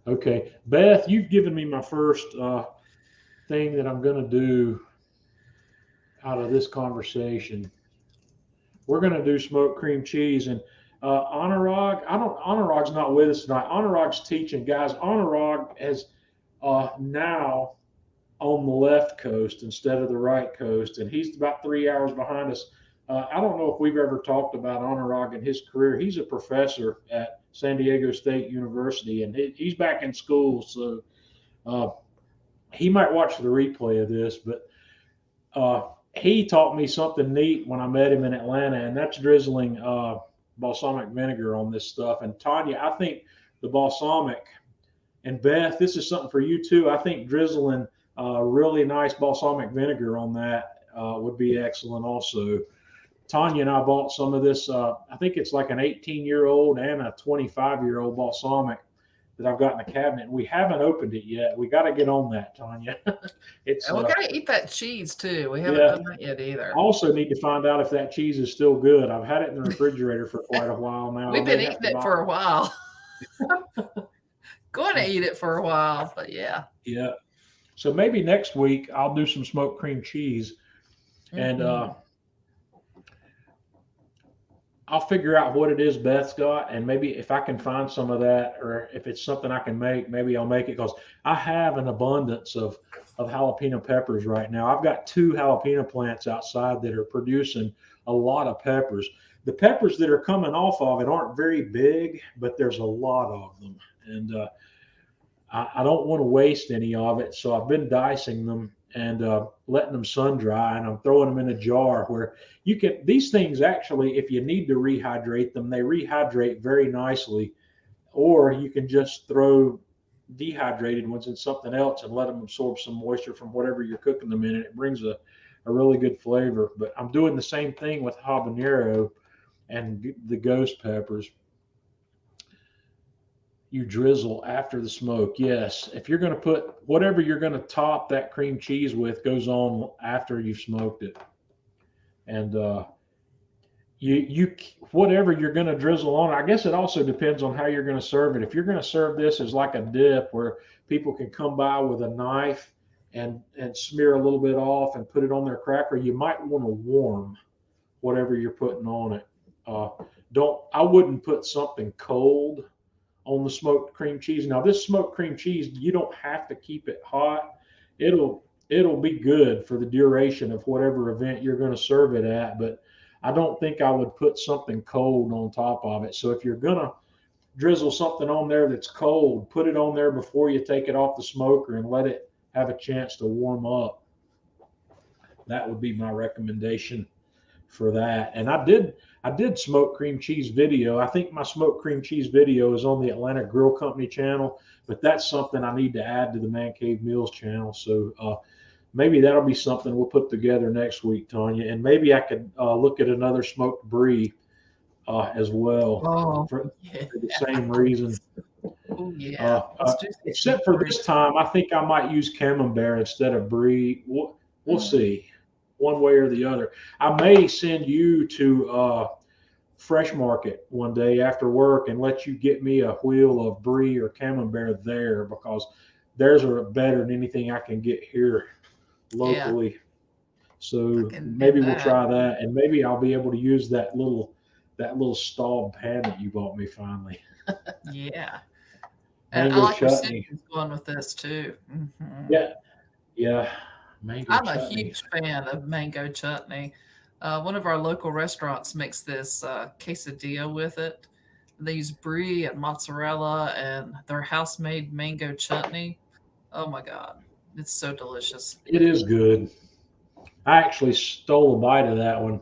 Okay, Beth, you've given me my first thing that I'm going to do out of this conversation. We're going to do smoked cream cheese and Anurag. I don't. Anurag's not with us tonight. Anurag's teaching, guys. Anurag has now on the left coast instead of the right coast, and he's about 3 hours behind us. I don't know if we've ever talked about Anurag and his career. He's a professor at San Diego State University, and he's back in school, so uh, he might watch the replay of this. But he taught me something neat when I met him in Atlanta, and that's drizzling balsamic vinegar on this stuff. And Tanya, I think the balsamic, and Beth, this is something for you too. I think drizzling really nice balsamic vinegar on that would be excellent also. Tanya and I bought some of this. I think it's like an 18-year-old and a 25-year-old balsamic that I've got in the cabinet. And we haven't opened it yet. We got to get on that, Tanya. it's And we gotta eat that cheese too. We haven't Yeah. done that yet I either. also need to find out if that cheese is still good. I've had it in the refrigerator for quite a while now. I We've may been have eating to it buy. for a while. Going to eat it for a while, but yeah. Yeah. So maybe next week I'll do some smoked cream cheese and Hmm. I'll figure out what it is Beth's got, and maybe if I can find some of that, or if it's something I can make, maybe I'll make it because I have an abundance of jalapeno peppers right now. I've got two jalapeno plants outside that are producing a lot of peppers. The peppers that are coming off of it aren't very big, but there's a lot of them, and I don't want to waste any of it. So I've been dicing them and letting them sun dry, and I'm throwing them in a jar where you can. These things actually, if you need to rehydrate them, they rehydrate very nicely. Or you can just throw dehydrated ones in something else and let them absorb some moisture from whatever you're cooking them in, and it brings a really good flavor. But I'm doing the same thing with habanero and the ghost peppers. You drizzle after the smoke. Yes. If you're going to put whatever you're going to top that cream cheese with goes on after you've smoked it. And you whatever you're going to drizzle on, I guess it also depends on how you're going to serve it. If you're going to serve this as like a dip where people can come by with a knife and smear a little bit off and put it on their cracker, you might want to warm whatever you're putting on it. Don't I wouldn't put something cold on the smoked cream cheese. Now this smoked cream cheese, you don't have to keep it hot. It'll be good for the duration of whatever event you're going to serve it at, but I don't think I would put something cold on top of it. So if you're going to drizzle something on there that's cold, put it on there before you take it off the smoker and let it have a chance to warm up. That would be my recommendation for that. And I did smoked cream cheese video. I think my smoked cream cheese video is on the Atlanta Grill Company channel, but that's something I need to add to the Man Cave Meals channel. So maybe that'll be something we'll put together next week, Tanya. And maybe I could look at another smoked brie as well for the same reason. Oh, yeah. Except for this time, I think I might use camembert instead of brie. We'll see, one way or the other. I may send you to Fresh Market one day after work and let you get me a wheel of brie or camembert there, because theirs are better than anything I can get here locally. So maybe we'll try that, and maybe I'll be able to use that little stalled pan that you bought me finally. Yeah. And Mango I like chutney. going with this too. Mm-hmm. Yeah. Mango I'm chutney. a huge fan of mango chutney. One of our local restaurants makes this quesadilla with it. They use brie and mozzarella and their house-made mango chutney. Oh my God, it's so delicious. It is good. I actually stole a bite of that one.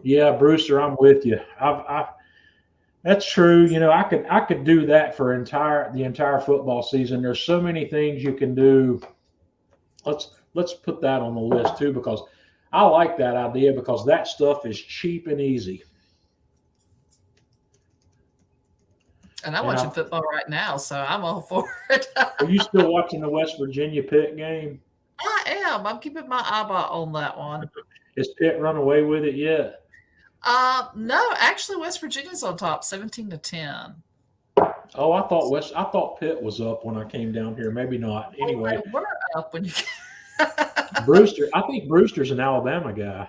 Yeah, Brewster, I'm with you. That's true. You know, I could do that for the entire football season. There's so many things you can do. Let's put that on the list too, because I like that idea, because that stuff is cheap and easy. And I'm watching football right now, so I'm all for it. Are you still watching the West Virginia Pitt game? I am. I'm keeping my eyeball on that one. Has Pitt run away with it yet? No, actually, West Virginia's on top, 17-10. Oh, I thought Pitt was up when I came down here. Maybe not. Anyway, we're up when you. Brewster, I think Brewster's an Alabama guy.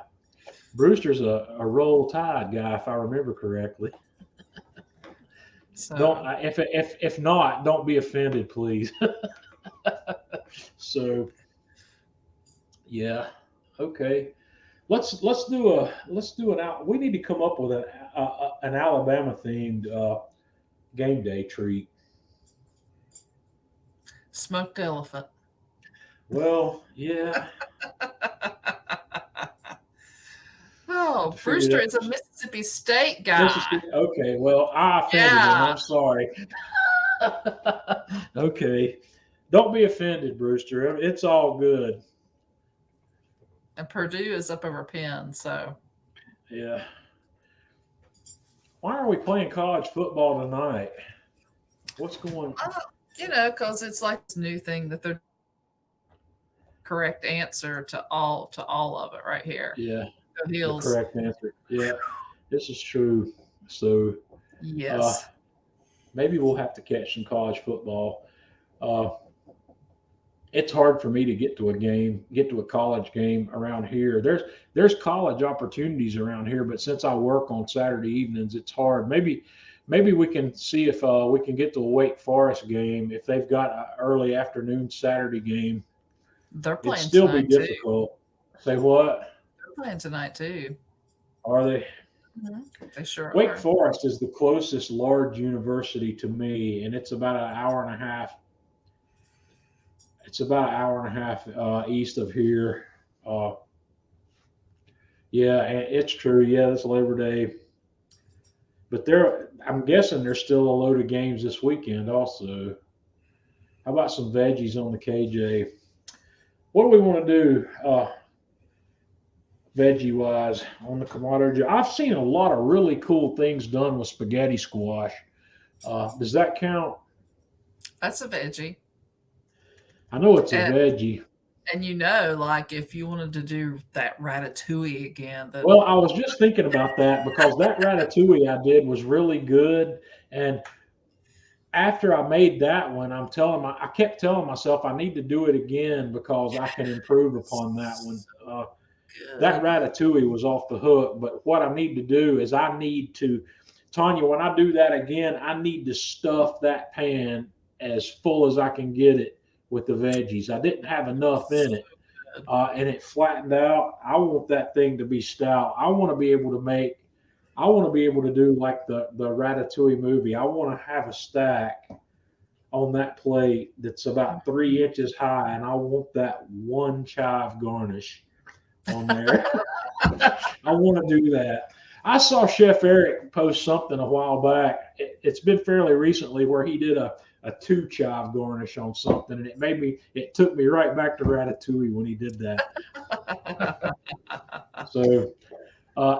Brewster's a Roll Tide guy, if I remember correctly. So, if not, don't be offended, please. So, yeah, okay. Let's do an. We need to come up with an Alabama themed game day treat. Smoked elephant. Well, yeah. Oh, Brewster is a Mississippi State guy. Okay, well, I offended him. I'm sorry. Okay. Don't be offended, Brewster. It's all good. And Purdue is up over Penn, so. Yeah. Why are we playing college football tonight? What's going on? Because it's like this new thing that they're correct answer to all of it right here. Yeah. The correct answer. Yeah. This is true. So yes. Maybe we'll have to catch some college football. It's hard for me to get to a college game around here. There's college opportunities around here, but since I work on Saturday evenings, it's hard. Maybe we can see if we can get to a Wake Forest game if they've got an early afternoon Saturday game. They're playing. It'd still be difficult. Too. Say what? They're playing tonight too. Are they? Mm-hmm. They sure Wake are. Forest is the closest large university to me, and it's about an hour and a half. It's about an hour and a half east of here. Yeah, it's true. Yeah, it's Labor Day. But I'm guessing there's still a load of games this weekend also. How about some veggies on the KJ? What do we want to do veggie-wise on the Kamado? I've seen a lot of really cool things done with spaghetti squash. Does that count? That's a veggie. I know it's a And veggie. like if you wanted to do that ratatouille again, that Well, I was just thinking about that because that ratatouille I did was really good. And after I made that one, I kept telling myself I need to do it again because I can improve upon that one. That good. ratatouille was off the hook. But what I need to do is I need to, Tanya, when I do that again, I need to stuff that pan as full as I can get it with the veggies. I didn't have enough in So it, good. and it flattened out. I want that thing to be stout. I want to be able to make. I want to be able to do like the Ratatouille movie. I want to have a stack on that plate that's about 3 inches high, and I want that one chive garnish on there. I want to do that. I saw Chef Eric post something a while back. It's been fairly recently where he did a two chive garnish on something, and it took me right back to Ratatouille when he did that. So,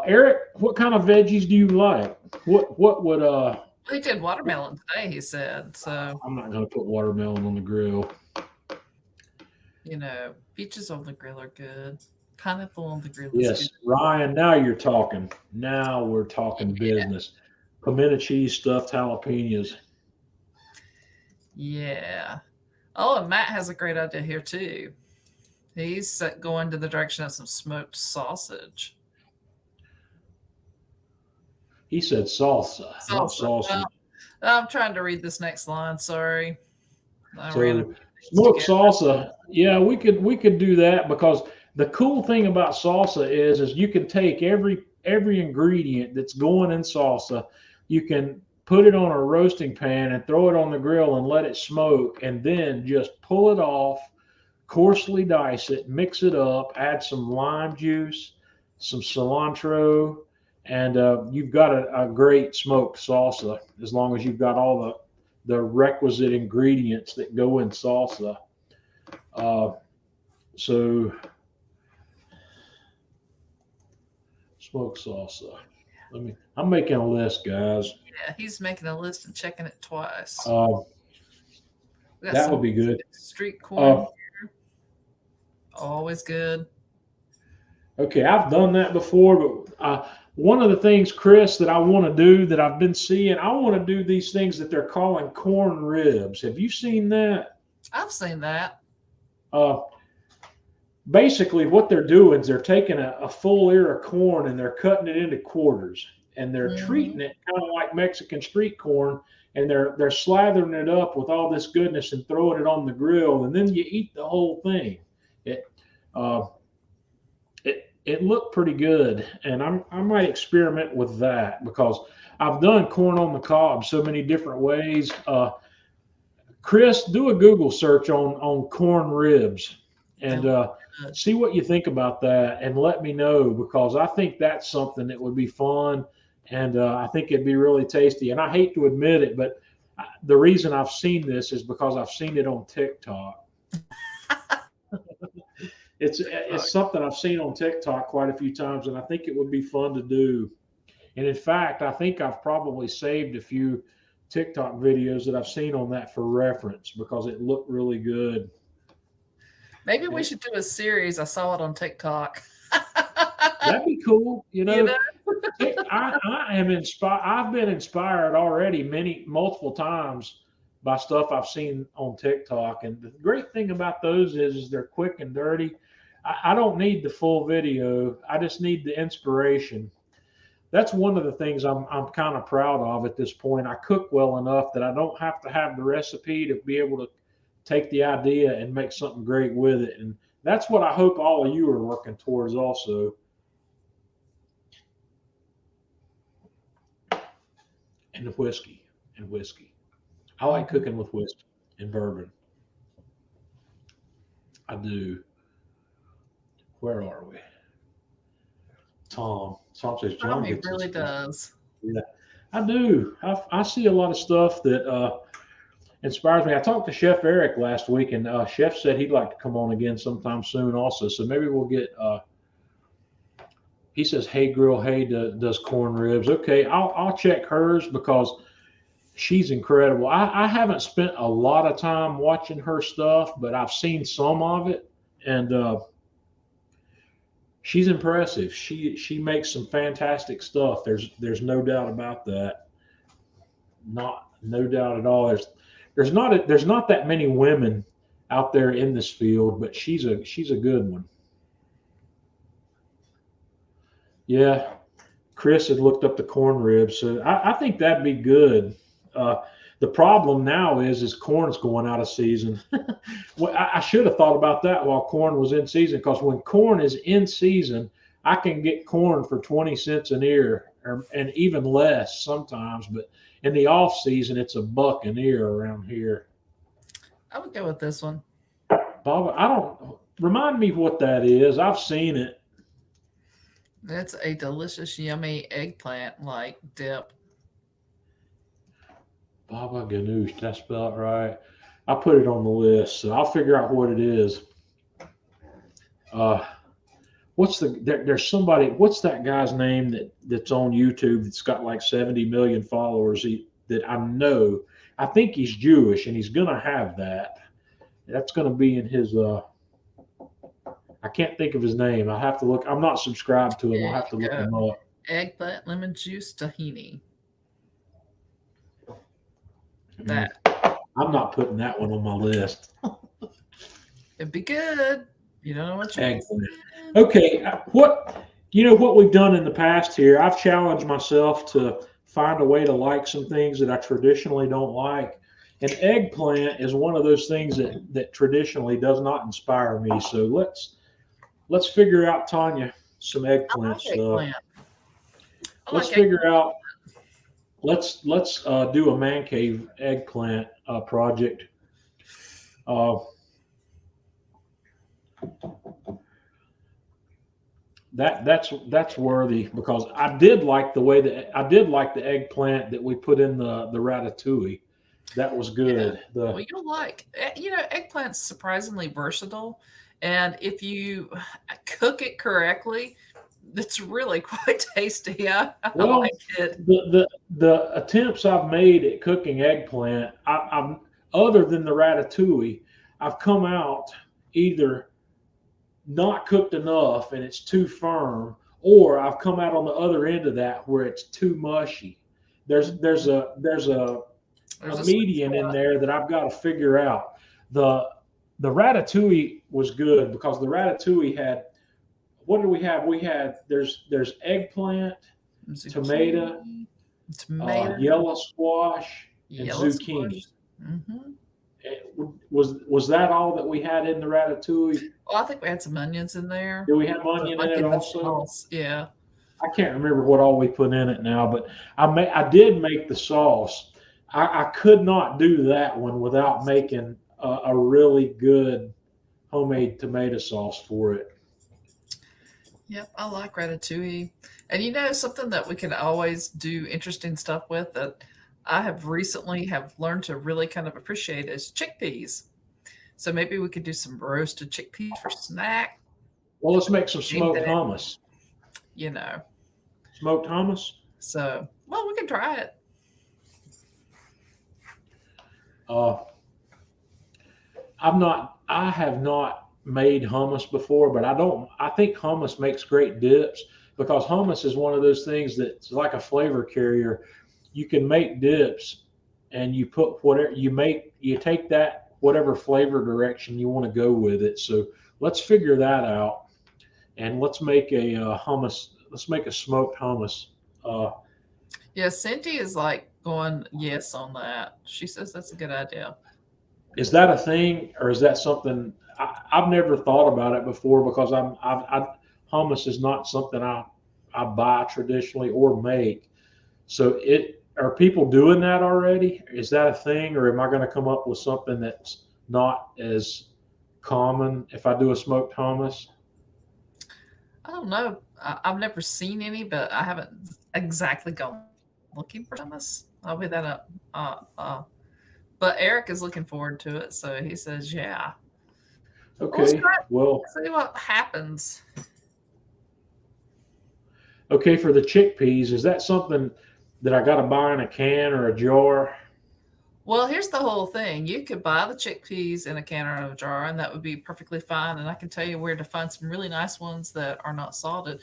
Eric, what kind of veggies do you like? What would He did watermelon today, he said. So, I'm not going to put watermelon on the grill. peaches on the grill are good. Pineapple on the grill is good. Yes, Ryan. Now you're talking. Now we're talking business. Pimento cheese stuffed jalapenos. Yeah. Oh, and Matt has a great idea here too. He's going to the direction of some smoked sausage. He said salsa, not Salsa. sausage. I'm trying to read this next line. Sorry, I ran a So few things smoked together. salsa, yeah, we could do that because the cool thing about salsa is you can take every ingredient that's going in salsa, you can put it on a roasting pan and throw it on the grill and let it smoke, and then just pull it off, coarsely dice it, mix it up, add some lime juice, some cilantro, and you've got a great smoked salsa as long as you've got all the requisite ingredients that go in salsa. Uh, so smoked salsa. I'm making a list, guys. Yeah, he's making a list and checking it twice. Uh, We got that some would be good. street Uh, corn. Always good. okay, I've done that before, but one of the things, Chris, that I want to do that I've been seeing, I want to do these things that they're calling corn ribs. Have you seen that? I've seen that. Uh, Basically what they're doing is they're taking a full ear of corn and they're cutting it into quarters and they're Hmm. treating it kind of like Mexican street corn, and they're slathering it up with all this goodness and throwing it on the grill, and then you eat the whole thing. It uh, it looked pretty good, and I might experiment with that because I've done corn on the cob so many different ways. Chris, do a Google search on corn ribs and Oh, good. see what you think about that, and let me know because I think that's something that would be fun, and I think it'd be really tasty. And I hate to admit it, but the reason I've seen this is because I've seen it on TikTok. It's something I've seen on TikTok quite a few times, and I think it would be fun to do. And in fact, I think I've probably saved a few TikTok videos that I've seen on that for reference because it looked really good. Maybe we And should do a series. I saw it on TikTok. that'd be cool. you know? I am inspired. I've been inspired already multiple times by stuff I've seen on TikTok. And the great thing about those is they're quick and dirty. I don't need the full video. I just need the inspiration. That's one of the things I'm kind of proud of at this point. I cook well enough that I don't have to have the recipe to be able to take the idea and make something great with it. And that's what I hope all of you are working towards also. And the whiskey and whiskey. I like Mhm. cooking with whiskey and bourbon. I do. Where are we? Tom says John Tommy gets really inspired. does. Yeah, I do. I see a lot of stuff that inspires me. I talked to Chef Eric last week, and Chef said he'd like to come on again sometime soon, also. So maybe we'll get. He says, "Hey Grill, hey does corn ribs." Okay, I'll check hers because she's incredible. I haven't spent a lot of time watching her stuff, but I've seen some of it, and she's impressive. She makes some fantastic stuff. There's no doubt about that. Not no doubt at all. There's not that many women out there in this field, but she's a good one. Yeah, Chris had looked up the corn ribs, so I think that'd be good. Uh, the problem now is corn's going out of season. Well, I should have thought about that while corn was in season, because when corn is in season, I can get corn for 20 cents an ear, and even less sometimes. But in the off season, it's a buck an ear around here. I would go with this one. Bob, I don't remind me what that is. I've seen it. It's a delicious, yummy eggplant like dip. Baba ganoush, that's about right. I put it on the list, so I'll figure out what it is. Uh, there's somebody, what's that guy's name that's on YouTube that's got like 70 million followers that I know. I think he's Jewish, and he's gonna have that. That's gonna be in his I can't think of his name. I have to look. I'm not subscribed to him. I'll have to look him up. Eggplant lemon juice tahini. Mm, I'm not putting that one on my list. It'd be good. You don't know what you're Eggplant. Okay, what we've done in the past here, I've challenged myself to find a way to like some things that I traditionally don't like. And eggplant is one of those things that traditionally does not inspire me. So let's figure out, Tanya, some eggplant stuff. eggplant. Let's figure out. Let's do a man cave eggplant project. That's worthy, because I did like the eggplant that we put in the ratatouille. That was good. Well, you'll like, eggplant's surprisingly versatile. And if you cook it correctly, it's really quite tasty. I like it. The attempts I've made at cooking eggplant, I'm other than the ratatouille, I've come out either not cooked enough and it's too firm, or I've come out on the other end of that where it's too mushy. There's a median in there that I've got to figure out. The ratatouille was good because the ratatouille had, what did we have? There's eggplant, tomato, yellow squash, and zucchini. Mm-hmm. Was that all that we had in the ratatouille? Well, I think we had some onions in there. Do we have onion in it also? Yeah. I can't remember what all we put in it now, but I did make the sauce. I could not do that one without making a really good homemade tomato sauce for it. Yep, I like ratatouille. And something that we can always do interesting stuff with that I have recently learned to really kind of appreciate is chickpeas. So maybe we could do some roasted chickpeas for snack. Well, let's make some smoked hummus. Smoked hummus? So, well, we can try it. I have not made hummus before, but I think hummus makes great dips, because hummus is one of those things that's like a flavor carrier. You can make dips and you put whatever you take that whatever flavor direction you want to go with it. So let's figure that out, and let's make a hummus. Let's make a smoked hummus. Yeah, Cindy is like going yes on that. She says that's a good idea. Is that a thing, or is that something I've never thought about it before, because hummus is not something I buy traditionally or make. So are people doing that already? Is that a thing, or am I going to come up with something that's not as common if I do a smoked hummus? I don't know. I've never seen any, but I haven't exactly gone looking for hummus. I'll be that up. But Eric is looking forward to it, so he says, yeah. Okay, well, see what happens. Okay, for the chickpeas, is that something that I got to buy in a can or a jar? Well, here's the whole thing. You could buy the chickpeas in a can or in a jar, and that would be perfectly fine. And I can tell you where to find some really nice ones that are not salted.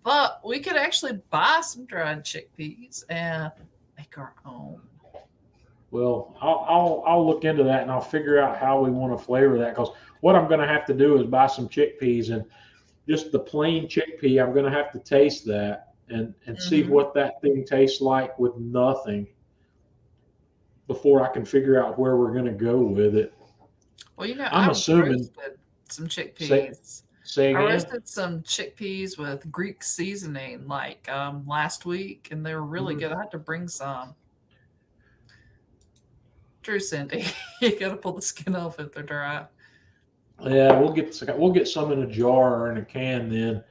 But we could actually buy some dried chickpeas and make our own. Well, I'll look into that and I'll figure out how we want to flavor that. Because what I'm going to have to do is buy some chickpeas and just the plain chickpea. I'm going to have to taste that and see Hmm. what that thing tastes like with nothing before I can figure out where we're going to go with it. Well, you know, I'm I assuming. roasted some Say chickpeas. say I again. roasted some chickpeas with Greek seasoning like last week, and they were really Mhm. good. I had to bring some. True, Cindy. You got to pull the skin off if they're dry. Yeah, we'll get some in a jar or in a can then,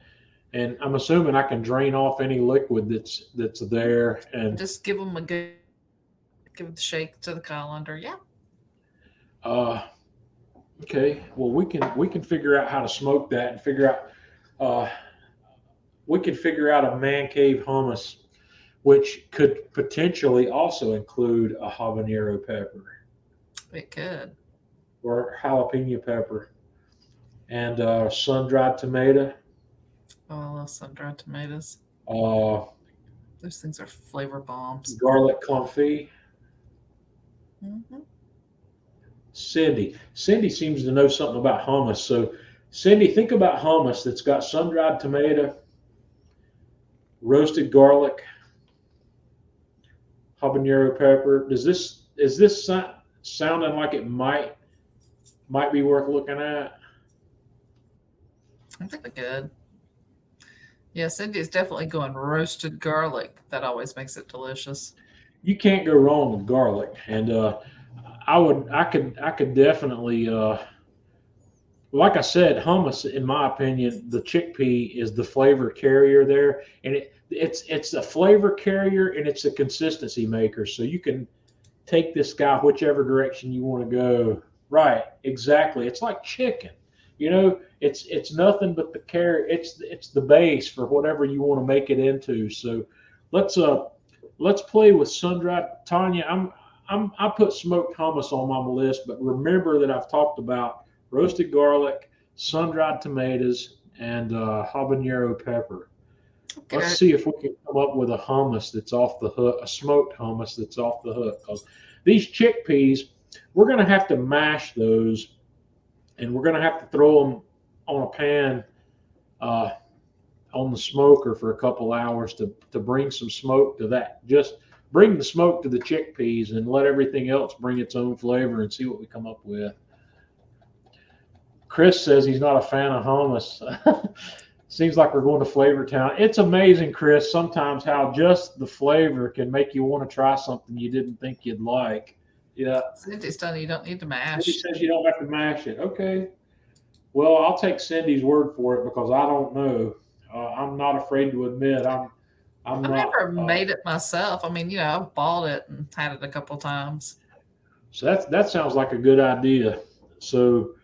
and I'm assuming I can drain off any liquid that's there. And Just give them a good, give it a shake to the colander. Yeah. uh, okay, well we can figure out how to smoke that and figure out uh, we can figure out a man cave hummus, which could potentially also include a habanero pepper It could. or jalapeno pepper and sun dried tomato, Oh, I love sun-dried tomatoes. uh, Those things are flavor bombs. garlic confit. Hmm. Cindy seems to know something about hummus. So, Cindy, think about hummus that's got sun-dried tomato, roasted garlic, habanero pepper. Is this sounding like it might be worth looking at? I think they're good. Yeah, Cindy is definitely going roasted garlic. That always makes it delicious. You can't go wrong with garlic, and I could definitely like I said, hummus, in my opinion, the chickpea is the flavor carrier there, and it's a flavor carrier and it's a consistency maker. So you can take this guy whichever direction you want to go. Right, exactly. It's like chicken. It's nothing but the carrot. It's the base for whatever you want to make it into. So let's uh let's play with sun dried Tanya. I put smoked hummus on my list, but remember that I've talked about roasted garlic, sun dried tomatoes, and habanero pepper. Let's Okay. see if we can come up with a hummus that's off the hook, a smoked hummus that's off the hook. Because these chickpeas, we're going to have to mash those, and we're going to have to throw them on a pan uh, on the smoker for a couple hours to bring some smoke to that. Just bring the smoke to the chickpeas and let everything else bring its own flavor and see what we come up with. Chris says he's not a fan of hummus. Seems like we're going to Flavor Town. It's amazing, Chris, sometimes how just the flavor can make you want to try something you didn't think you'd like. Yeah. Cindy's done. You don't need to Cindy mash. says you don't have to mash it. Okay. Well, I'll take Cindy's word for it because I don't know. I'm not afraid to admit I'm I've not. never made it myself. I mean, I've bought it and had it a couple times. So that sounds like a good idea. So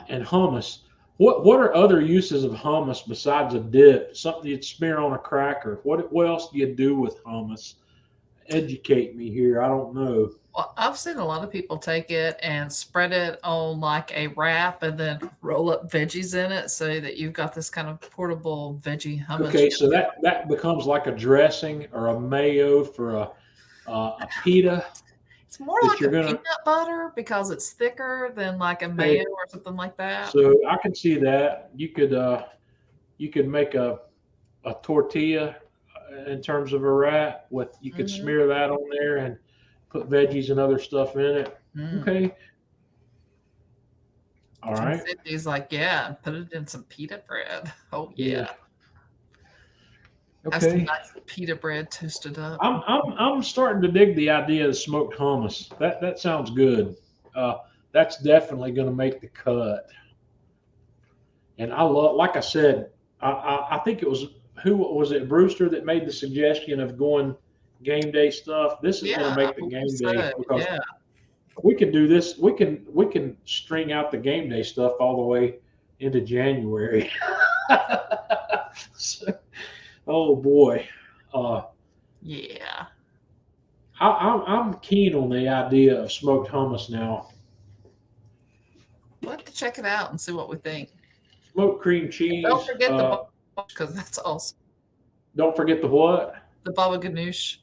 and hummus. What are other uses of hummus besides a dip? Something you'd smear on a cracker. What else do you do with hummus? Educate me here. I don't know. Well, I've seen a lot of people take it and spread it on like a wrap and then roll up veggies in it so that you've got this kind of portable veggie hummus. Okay, so that becomes like a dressing or a mayo for a pita It's more that like you're a gonna. peanut butter because it's thicker than like a Okay, mayo or something like that. so I can see that you could make a tortilla in terms of a wrap with you could Hmm. smear that on there and put veggies and other stuff in it. Mm. Okay, all And right. Sydney's like, yeah, and put it in some pita bread. Oh Yeah. yeah, have some Okay. nice pita bread toasted up. I'm starting to dig the idea of smoked hummus. That sounds good. Uh, that's definitely going to make the cut. And I love, like I said, I think it was who was it, Brewster, that made the suggestion of going game day stuff. This is going Yeah, to I make the believe game so. day because Yeah. we can do this. We can string out the game day stuff all the way into January. So, oh boy. Uh, Yeah. I'm keen on the idea of smoked hummus now. We'll have to check it out and see what we think. Smoked cream Don't cheese. forget the because that's awesome. Don't forget the what? The baba ganoush.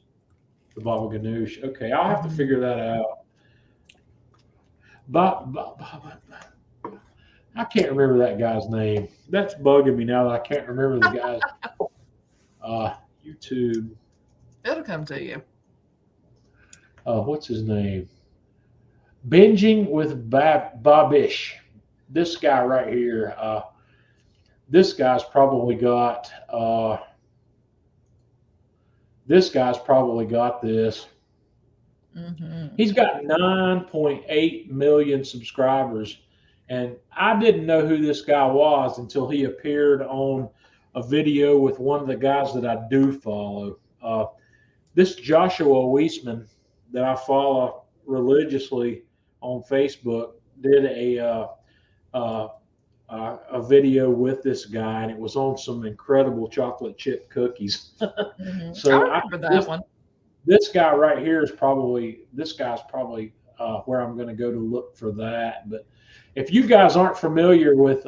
The baba ganoush. Okay, I'll have to Mhm. figure that out. But I can't remember that guy's name. That's bugging me now that I can't remember the guy's YouTube. It'll come to you. What's his name? Binging with Babish. This guy right here. This guy's probably got. This guy's probably got this. Mm-hmm. He's got 9.8 million subscribers, and I didn't know who this guy was until he appeared on a video with one of the guys that I do follow. This Joshua Weissman that I follow religiously on Facebook did a video with this guy, and it was on some incredible chocolate chip cookies. Mm-hmm. So I remember that one. This guy right here is probably where I'm going to go to look for that. But if you guys aren't familiar with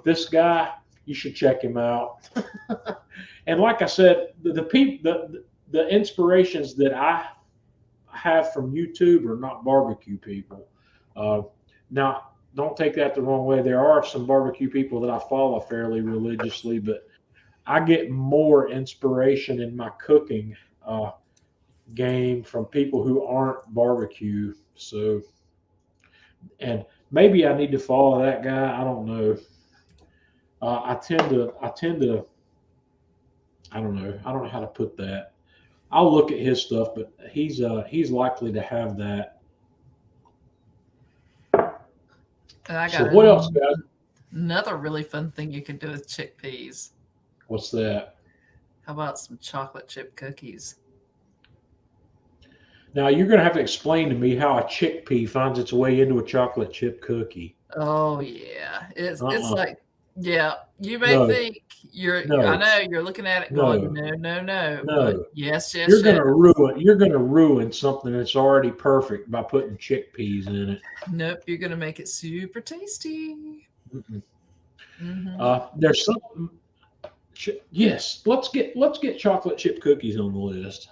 this guy, you should check him out. And like I said, the inspirations that I have from YouTube are not barbecue people. Now, don't take that the wrong way. There are some barbecue people that I follow fairly religiously, but I get more inspiration in my cooking game from people who aren't barbecue. So, and maybe I need to follow that guy. I don't know. I tend to. I don't know. I don't know how to put that. I'll look at his stuff, but he's likely to have that. And I So got what else, guys? another really fun thing you can do with chickpeas. What's that? How about some chocolate chip cookies? Now you're going to have to explain to me how a chickpea finds its way into a chocolate chip cookie. Oh yeah, it's Uh-uh. like yeah. You may No, think I no, know you're looking at it going no, no, but no. yes, You're yes, going yes. to ruin. You're going to ruin something that's already perfect by putting chickpeas in it. Nope, you're gonna make it super tasty. Mm-mm. Mm-hmm. There's some. Yes, let's get chocolate chip cookies on the list.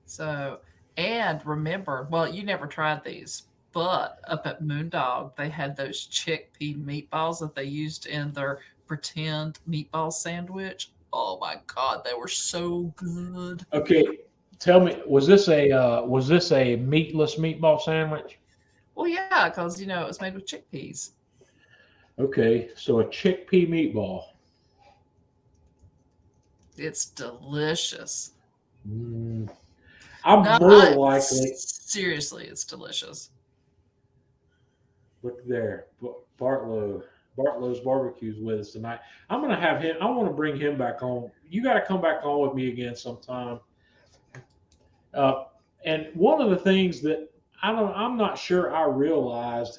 So, and remember, well, you never tried these, but up at Moondog, they had those chickpea meatballs that they used in their pretend meatball sandwich. Oh my God, they were so good. Okay, tell me, was this a meatless meatball sandwich? Well, yeah, because it was made with chickpeas. Okay, so a chickpea meatball. It's delicious. Mm, I'm No, more likely. seriously, it's delicious. Look there, Bartlow's barbecues with us tonight. I'm gonna have him. I want to bring him back on. You got to come back on with me again sometime. Uh, and one of the things that I'm not sure I realized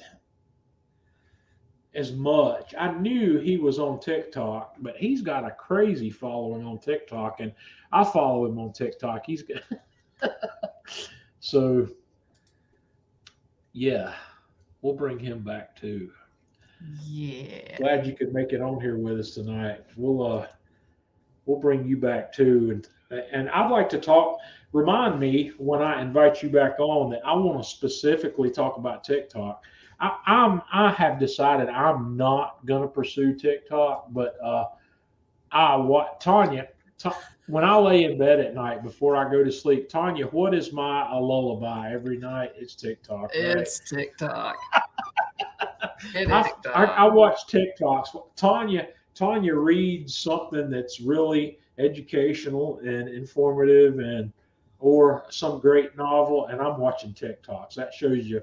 as much. I knew he was on TikTok, but he's got a crazy following on TikTok, and I follow him on TikTok. He's got so yeah, we'll bring him back too. Yeah. Glad you could make it on here with us tonight. We'll bring you back too, and I'd like to talk. Remind me when I invite you back on that I want to specifically talk about TikTok. I have decided I'm not gonna pursue TikTok, but Tanya, when I lay in bed at night before I go to sleep, Tanya, what is my a lullaby every night? It's TikTok, right? It's TikTok. It I, is I TikTok. watch TikToks. Tanya reads something that's really educational and informative, or some great novel, and I'm watching TikToks. That shows you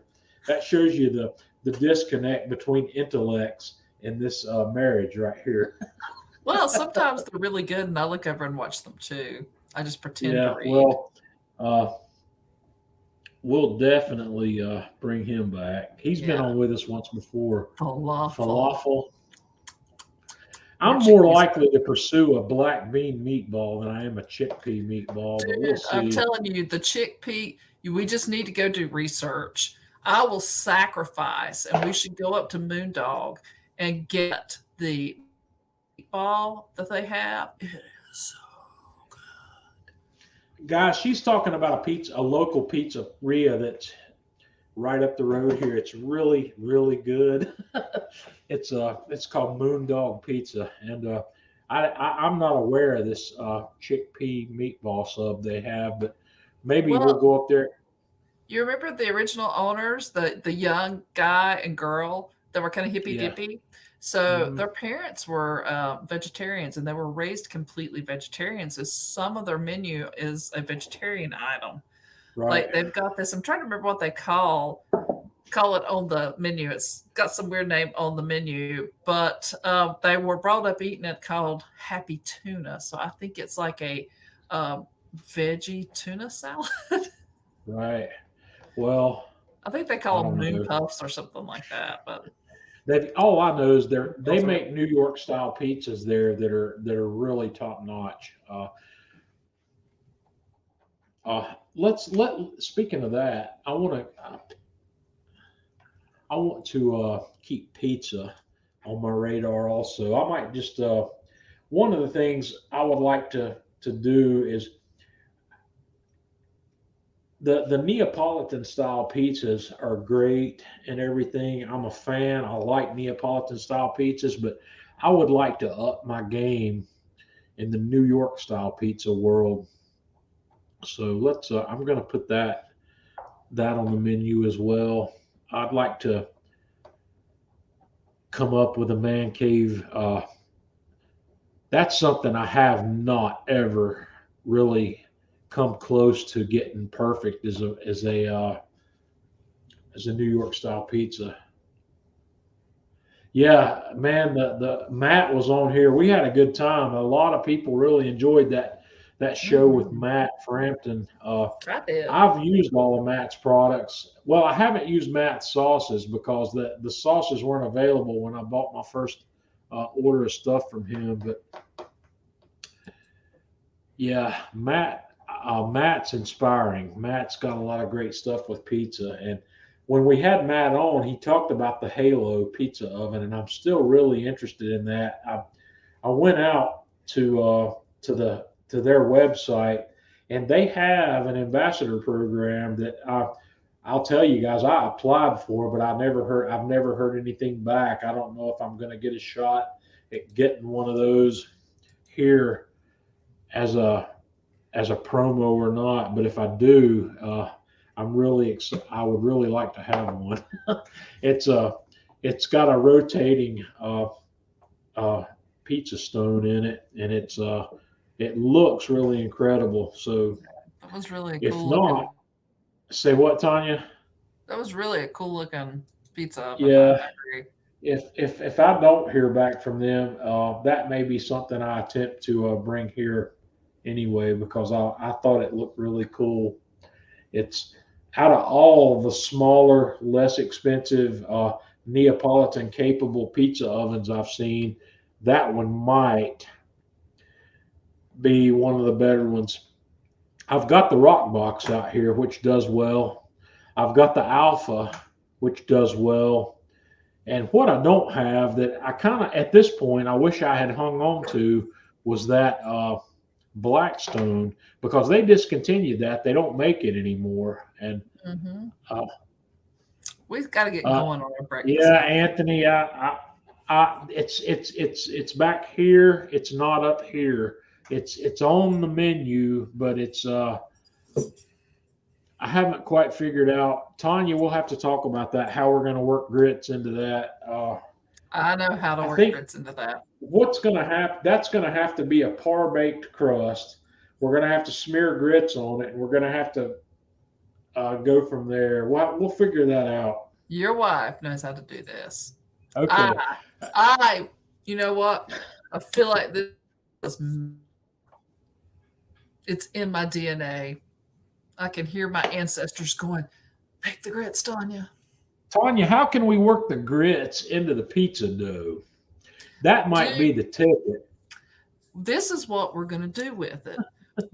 the disconnect between intellects in this marriage right here. Well, sometimes they're really good, and I look over and watch them too. I just pretend to Yeah, read. well, uh, we'll definitely bring him back. He's been Yeah. on with us once before. Falafel. Falafel. Your I'm more chickpeas. likely to pursue a black bean meatball than I am a chickpea meatball, but we'll Dude, I'm see. telling you, the chickpea, we just need to go do research. I will sacrifice, and we should go up to Moondog and get the meatball that they have. It is Guys, she's talking about a pizza, a local pizzeria that's right up the road here. It's really, really good. It's called Moondog Pizza, and I'm not aware of this chickpea meatball sub they have, but maybe we'll well, go up there. you remember the original owners, the young guy and girl that were kind of hippy Yeah. dippy? So Hmm. their parents were vegetarians, and they were raised completely vegetarian. So some of their menu is a vegetarian item. Right. Like they've got this. I'm trying to remember what they call it on the menu. It's got some weird name on the menu, but they were brought up eating it called Happy Tuna. So I think it's like a um, veggie tuna salad. Right. Well, I think they I call them don't moon know. puffs or something like that. But They all I know is they those are make New York style pizzas there that are really top notch. Let speaking of that, I want to keep pizza on my radar also. I might just one of the things I would like to do is the Neapolitan style pizzas are great and everything. I'm a fan. I like Neapolitan style pizzas, but I would like to up my game in the New York style pizza world. So let's. I'm going to put that on the menu as well. I'd like to come up with a man cave. That's something I have not ever really come close to getting perfect as a New York style pizza. Yeah, man, the Matt was on here. We had a good time. A lot of people really enjoyed that show with mhm. Matt Frampton. I did. I've used all of Matt's products. Well, I haven't used Matt's sauces because the sauces weren't available when I bought my first order of stuff from him. But yeah, Matt's inspiring. Matt's got a lot of great stuff with pizza. And when we had Matt on, he talked about the Halo pizza oven, and I'm still really interested in that. I went out to their website, and they have an ambassador program that I'll tell you guys I applied for, but I've never heard anything back. I don't know if I'm going to get a shot at getting one of those here as a promo or not. But if I do, I would really like to have one. it's a it's got a rotating uh, pizza stone in it, and it looks really incredible. So That was really a if cool looking. not, say what, Tanya? That was really a cool looking pizza oven. I Yeah. agree. If I don't hear back from them, that may be something I attempt to bring here anyway because I thought it looked really cool. It's out of all the smaller, less expensive Neapolitan capable pizza ovens I've seen, that one might be one of the better ones. I've got the Rock Box out here, which does well. I've got the Alpha, which does well. And what I don't have that I kind of, at this point, I wish I had hung on to was that Blackstone because they discontinued that. They don't make it anymore. And Hmm. uh, We've got to get uh, going on our breakfast yeah, now. Anthony, it's back here. It's not up here. It's on the menu, but I haven't quite figured out. Tanya, we'll have to talk about that. How we're going to work grits into that. I know how to I work think grits into that. what's going to happen. That's going to have to be a par baked crust. We're going to have to smear grits on it, and we're going to have to go from there. We'll figure that out. Your wife knows how to do this. I, Okay. I, you know what? I feel like this is, it's in my DNA. I can hear my ancestors going, "Make the grits, Tanya." Tanya, how can we work the grits into the pizza dough? That might be Dude, the ticket. this is what we're going to do with it.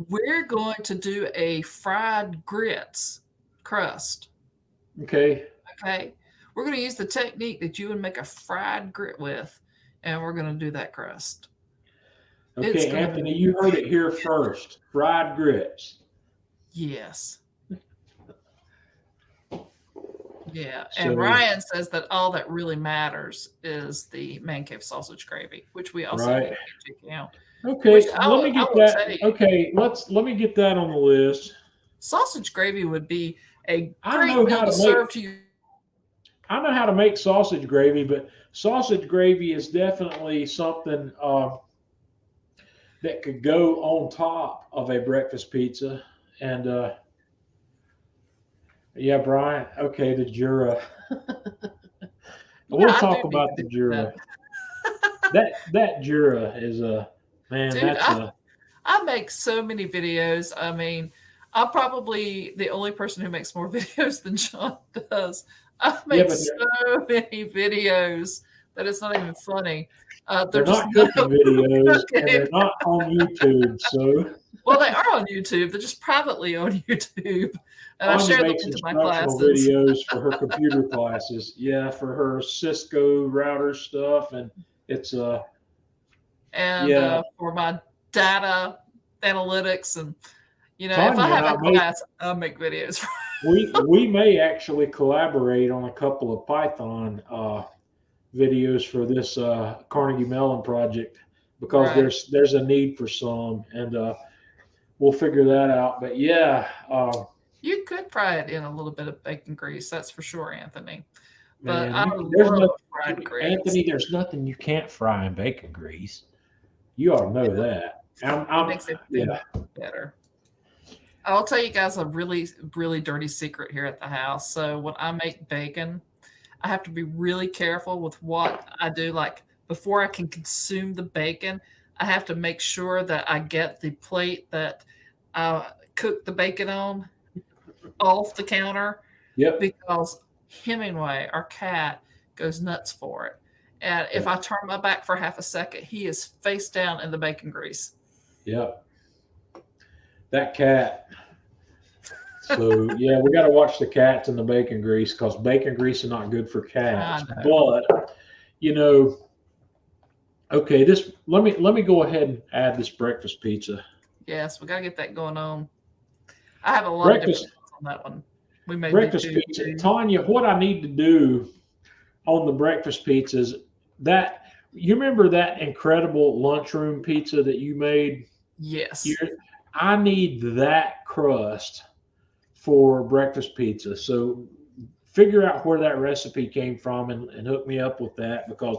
We're going to do a fried grits crust. Okay. Okay. We're going to use the technique that you would make a fried grit with, and we're going to do that crust. It's Okay, going to be, Anthony, you heard it here first. Fried grits. yes. Yeah. So, And Ryan says that all that really matters is the man cave sausage gravy, which we also need right. to check out. Okay, Which let me I get will that. tell you, Okay, let me get that on the list. sausage gravy would be a I great know meal how to to make serve to you. I know how to make sausage gravy, but sausage gravy is definitely something that could go on top of a breakfast pizza. And yeah, Brian. Okay, the Jura. Yeah, We'll I do talk need about to the do Jura. that. That Jura is a man. Dude, That's a I make so many videos. I mean, I'm probably the only person who makes more videos than John does. I yeah, make but so many videos that it's not even funny. They're they're just not not cooking videos and cooking. they're not on YouTube. So Well, they are on YouTube. They're just privately on YouTube, and I Anya share them makes into my instructional classes. videos for her computer classes. Yeah, for her Cisco router stuff, and it's And yeah. for my data analytics, and if I Tanya and have I a class, I'll make videos. we may actually collaborate on a couple of Python videos for this Carnegie Mellon project because Right. there's a need for some, and we'll figure that out. But yeah, You could fry it in a little bit of bacon grease, that's for sure, Anthony. But man, I there's love no fried grits. Anthony. There's nothing you can't fry in bacon grease. You ought to know that. It makes everything Yeah. better. I'll tell you guys a really, really dirty secret here at the house. So when I make bacon, I have to be really careful with what I do. Like before I can consume the bacon, I have to make sure that I get the plate that I cook the bacon on off the counter Yep. because Hemingway, our cat, goes nuts for it. And if Yep. I turn my back for half a second, he is face down in the bacon grease. Yep. That cat. So yeah, we got to watch the cats and the bacon grease because bacon grease is not good for cats. I know. But you know, okay, this let me go ahead and add this breakfast pizza. Yes, we got to get that going on. I have a lot of different Breakfast thoughts on that one. We may do breakfast pizza. two. Tanya, what I need to do on the breakfast pizzas that you remember that incredible lunchroom pizza that you made? Yes. I need that crust for breakfast pizza. So figure out where that recipe came from and hook me up with that because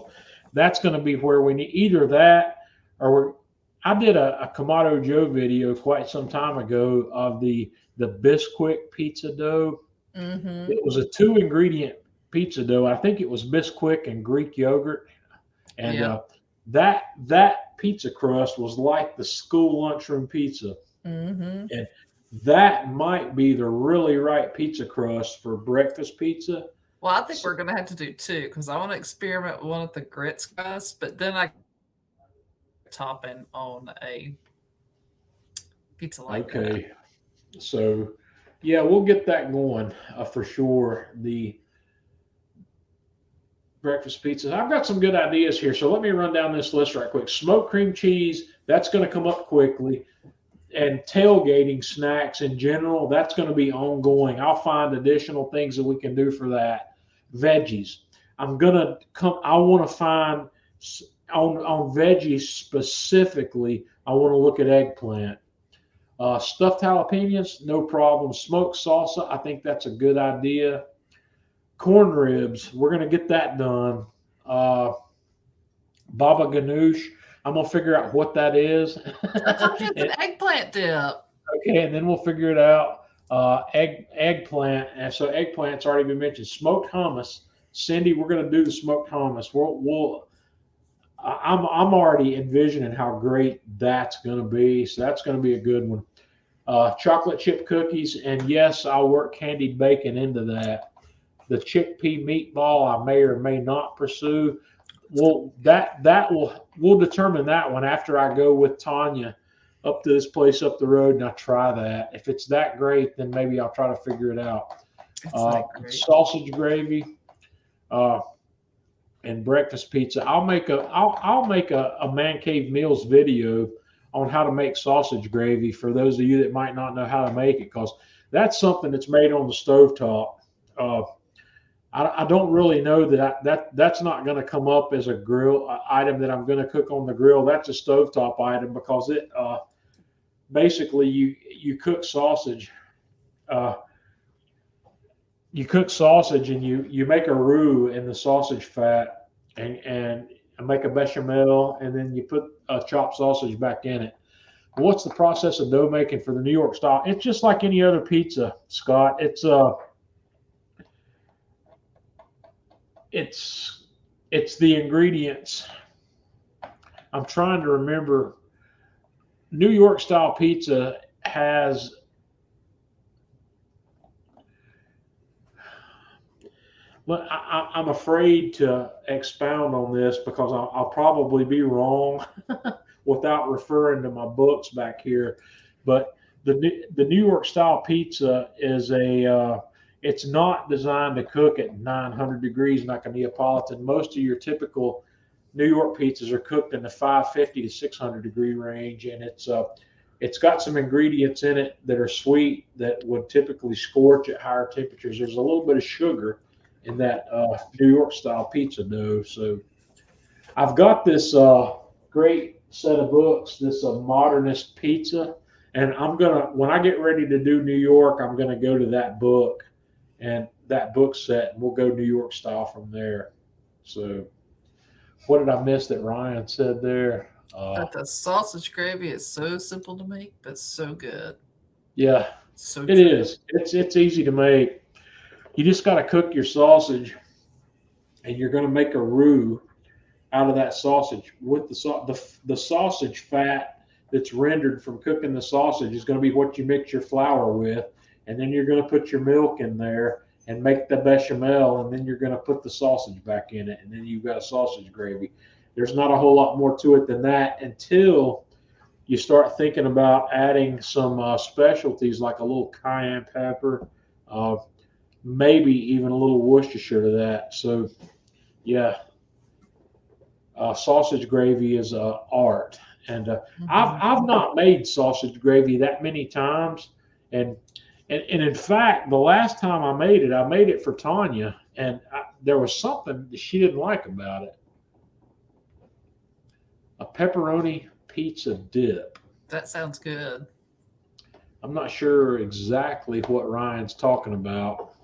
that's going to be where we need either that or I did a Kamado Joe video quite some time ago of the Bisquick pizza dough. Mm-hmm. It was a 2 ingredient pizza dough. I think it was Bisquick and Greek yogurt, and Yeah. that pizza crust was like the school lunchroom pizza, Mm-hmm. and that might be the really right pizza crust for breakfast pizza. Well, I think we're going to have to do two because I want to experiment with one of the grits crust, but then I topping on a pizza like that. Okay, so yeah, we'll get that going for sure. The breakfast pizzas. I've got some good ideas here, so let me run down this list right quick. Smoked cream cheese, that's going to come up quickly. And tailgating snacks in general, that's going to be ongoing. I'll find additional things that we can do for that. Veggies. I want to find on veggies specifically, I want to look at eggplant. Stuffed jalapenos, no problem. Smoked salsa, I think that's a good idea. Corn ribs, we're going to get that done. Baba ganoush, I'm going to figure out what that is. I thought it's an eggplant dip. Okay, and then we'll figure it out. Eggplant, and so eggplant's already been mentioned. Smoked hummus, Cindy, we're going to do the smoked hummus. I'm already envisioning how great that's going to be. So that's going to be a good one. Chocolate chip cookies, and yes, I'll work candied bacon into that. The chickpea meatball, I may or may not pursue. we'll determine that one after I go with Tanya up to this place up the road and I try that. If it's that great, then maybe I'll try to figure it out. It's not great. Sausage gravy, and breakfast pizza. I'll make a man cave meals video on how to make sausage gravy for those of you that might not know how to make it, because that's something that's made on the stovetop. I don't really know that's not going to come up as a grill item that I'm going to cook on the grill. That's a stovetop item because it basically you cook sausage. You cook sausage and you make a roux in the sausage fat and make a bechamel, and then you put chopped sausage back in it. What's the process of dough making for the New York style? It's just like any other pizza, Scott. It's the ingredients. I'm trying to remember. New York style pizza has I'm afraid to expound on this because I'll probably be wrong without referring to my books back here. But the New York style pizza is it's not designed to cook at 900 degrees like a Neapolitan. Most of your typical New York pizzas are cooked in the 550 to 600 degree range, and it's got some ingredients in it that are sweet that would typically scorch at higher temperatures. There's a little bit of sugar in that New York style pizza dough. So I've got this great set of books, this modernist pizza, and when I get ready to do New York, I'm gonna go to that book and that book set, and we'll go New York style from there. So what did I miss that Ryan said there? But the sausage gravy is so simple to make, but so good. Yeah, So it is. It's easy to make. You just got to cook your sausage, and you're going to make a roux out of that sausage with the sausage fat that's rendered from cooking the sausage is going to be what you mix your flour with, and then you're going to put your milk in there and make the bechamel, and then you're going to put the sausage back in it, and then you've got a sausage gravy. There's not a whole lot more to it than that until you start thinking about adding some specialties like a little cayenne pepper, maybe even a little Worcestershire to that. So, yeah, sausage gravy is art, and I've not made sausage gravy that many times, and in fact, the last time I made it for Tanya, and there was something that she didn't like about it. A pepperoni pizza dip. That sounds good. I'm not sure exactly what Ryan's talking about.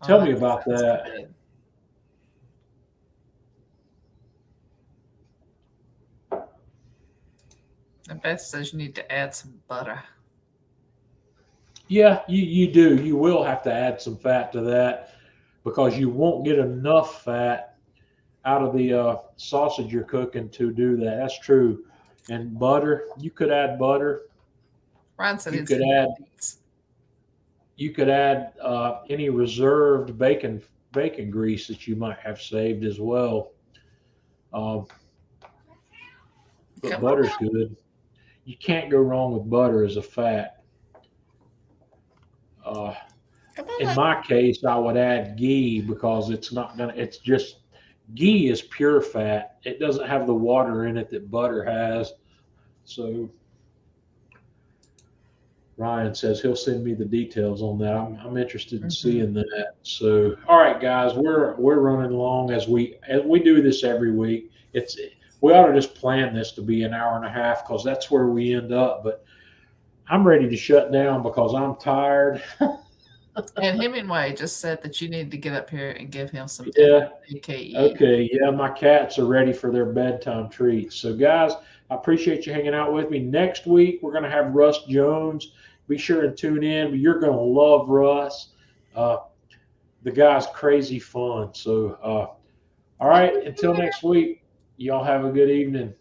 Tell me about that. Good. And Beth says you need to add some butter. Yeah, you do. You will have to add some fat to that because you won't get enough fat out of the sausage you're cooking to do that. That's true. And butter, you could add butter. Ryan said you could add any reserved bacon grease that you might have saved as well. But butter's good. You can't go wrong with butter as a fat. In my case, I would add ghee because it's just ghee is pure fat. It doesn't have the water in it that butter has. So Ryan says he'll send me the details on that. I'm interested in seeing that. So, all right, guys, we're running along as we do this every week. We ought to just plan this to be an hour and a half because that's where we end up. But I'm ready to shut down because I'm tired. And Hemingway just said that you need to get up here and give him some AKE. Okay. Yeah, my cats are ready for their bedtime treats. So, guys, I appreciate you hanging out with me. Next week, we're going to have Russ Jones. Be sure and tune in. You're going to love Russ. The guy's crazy fun. So, all right, until next week, y'all have a good evening.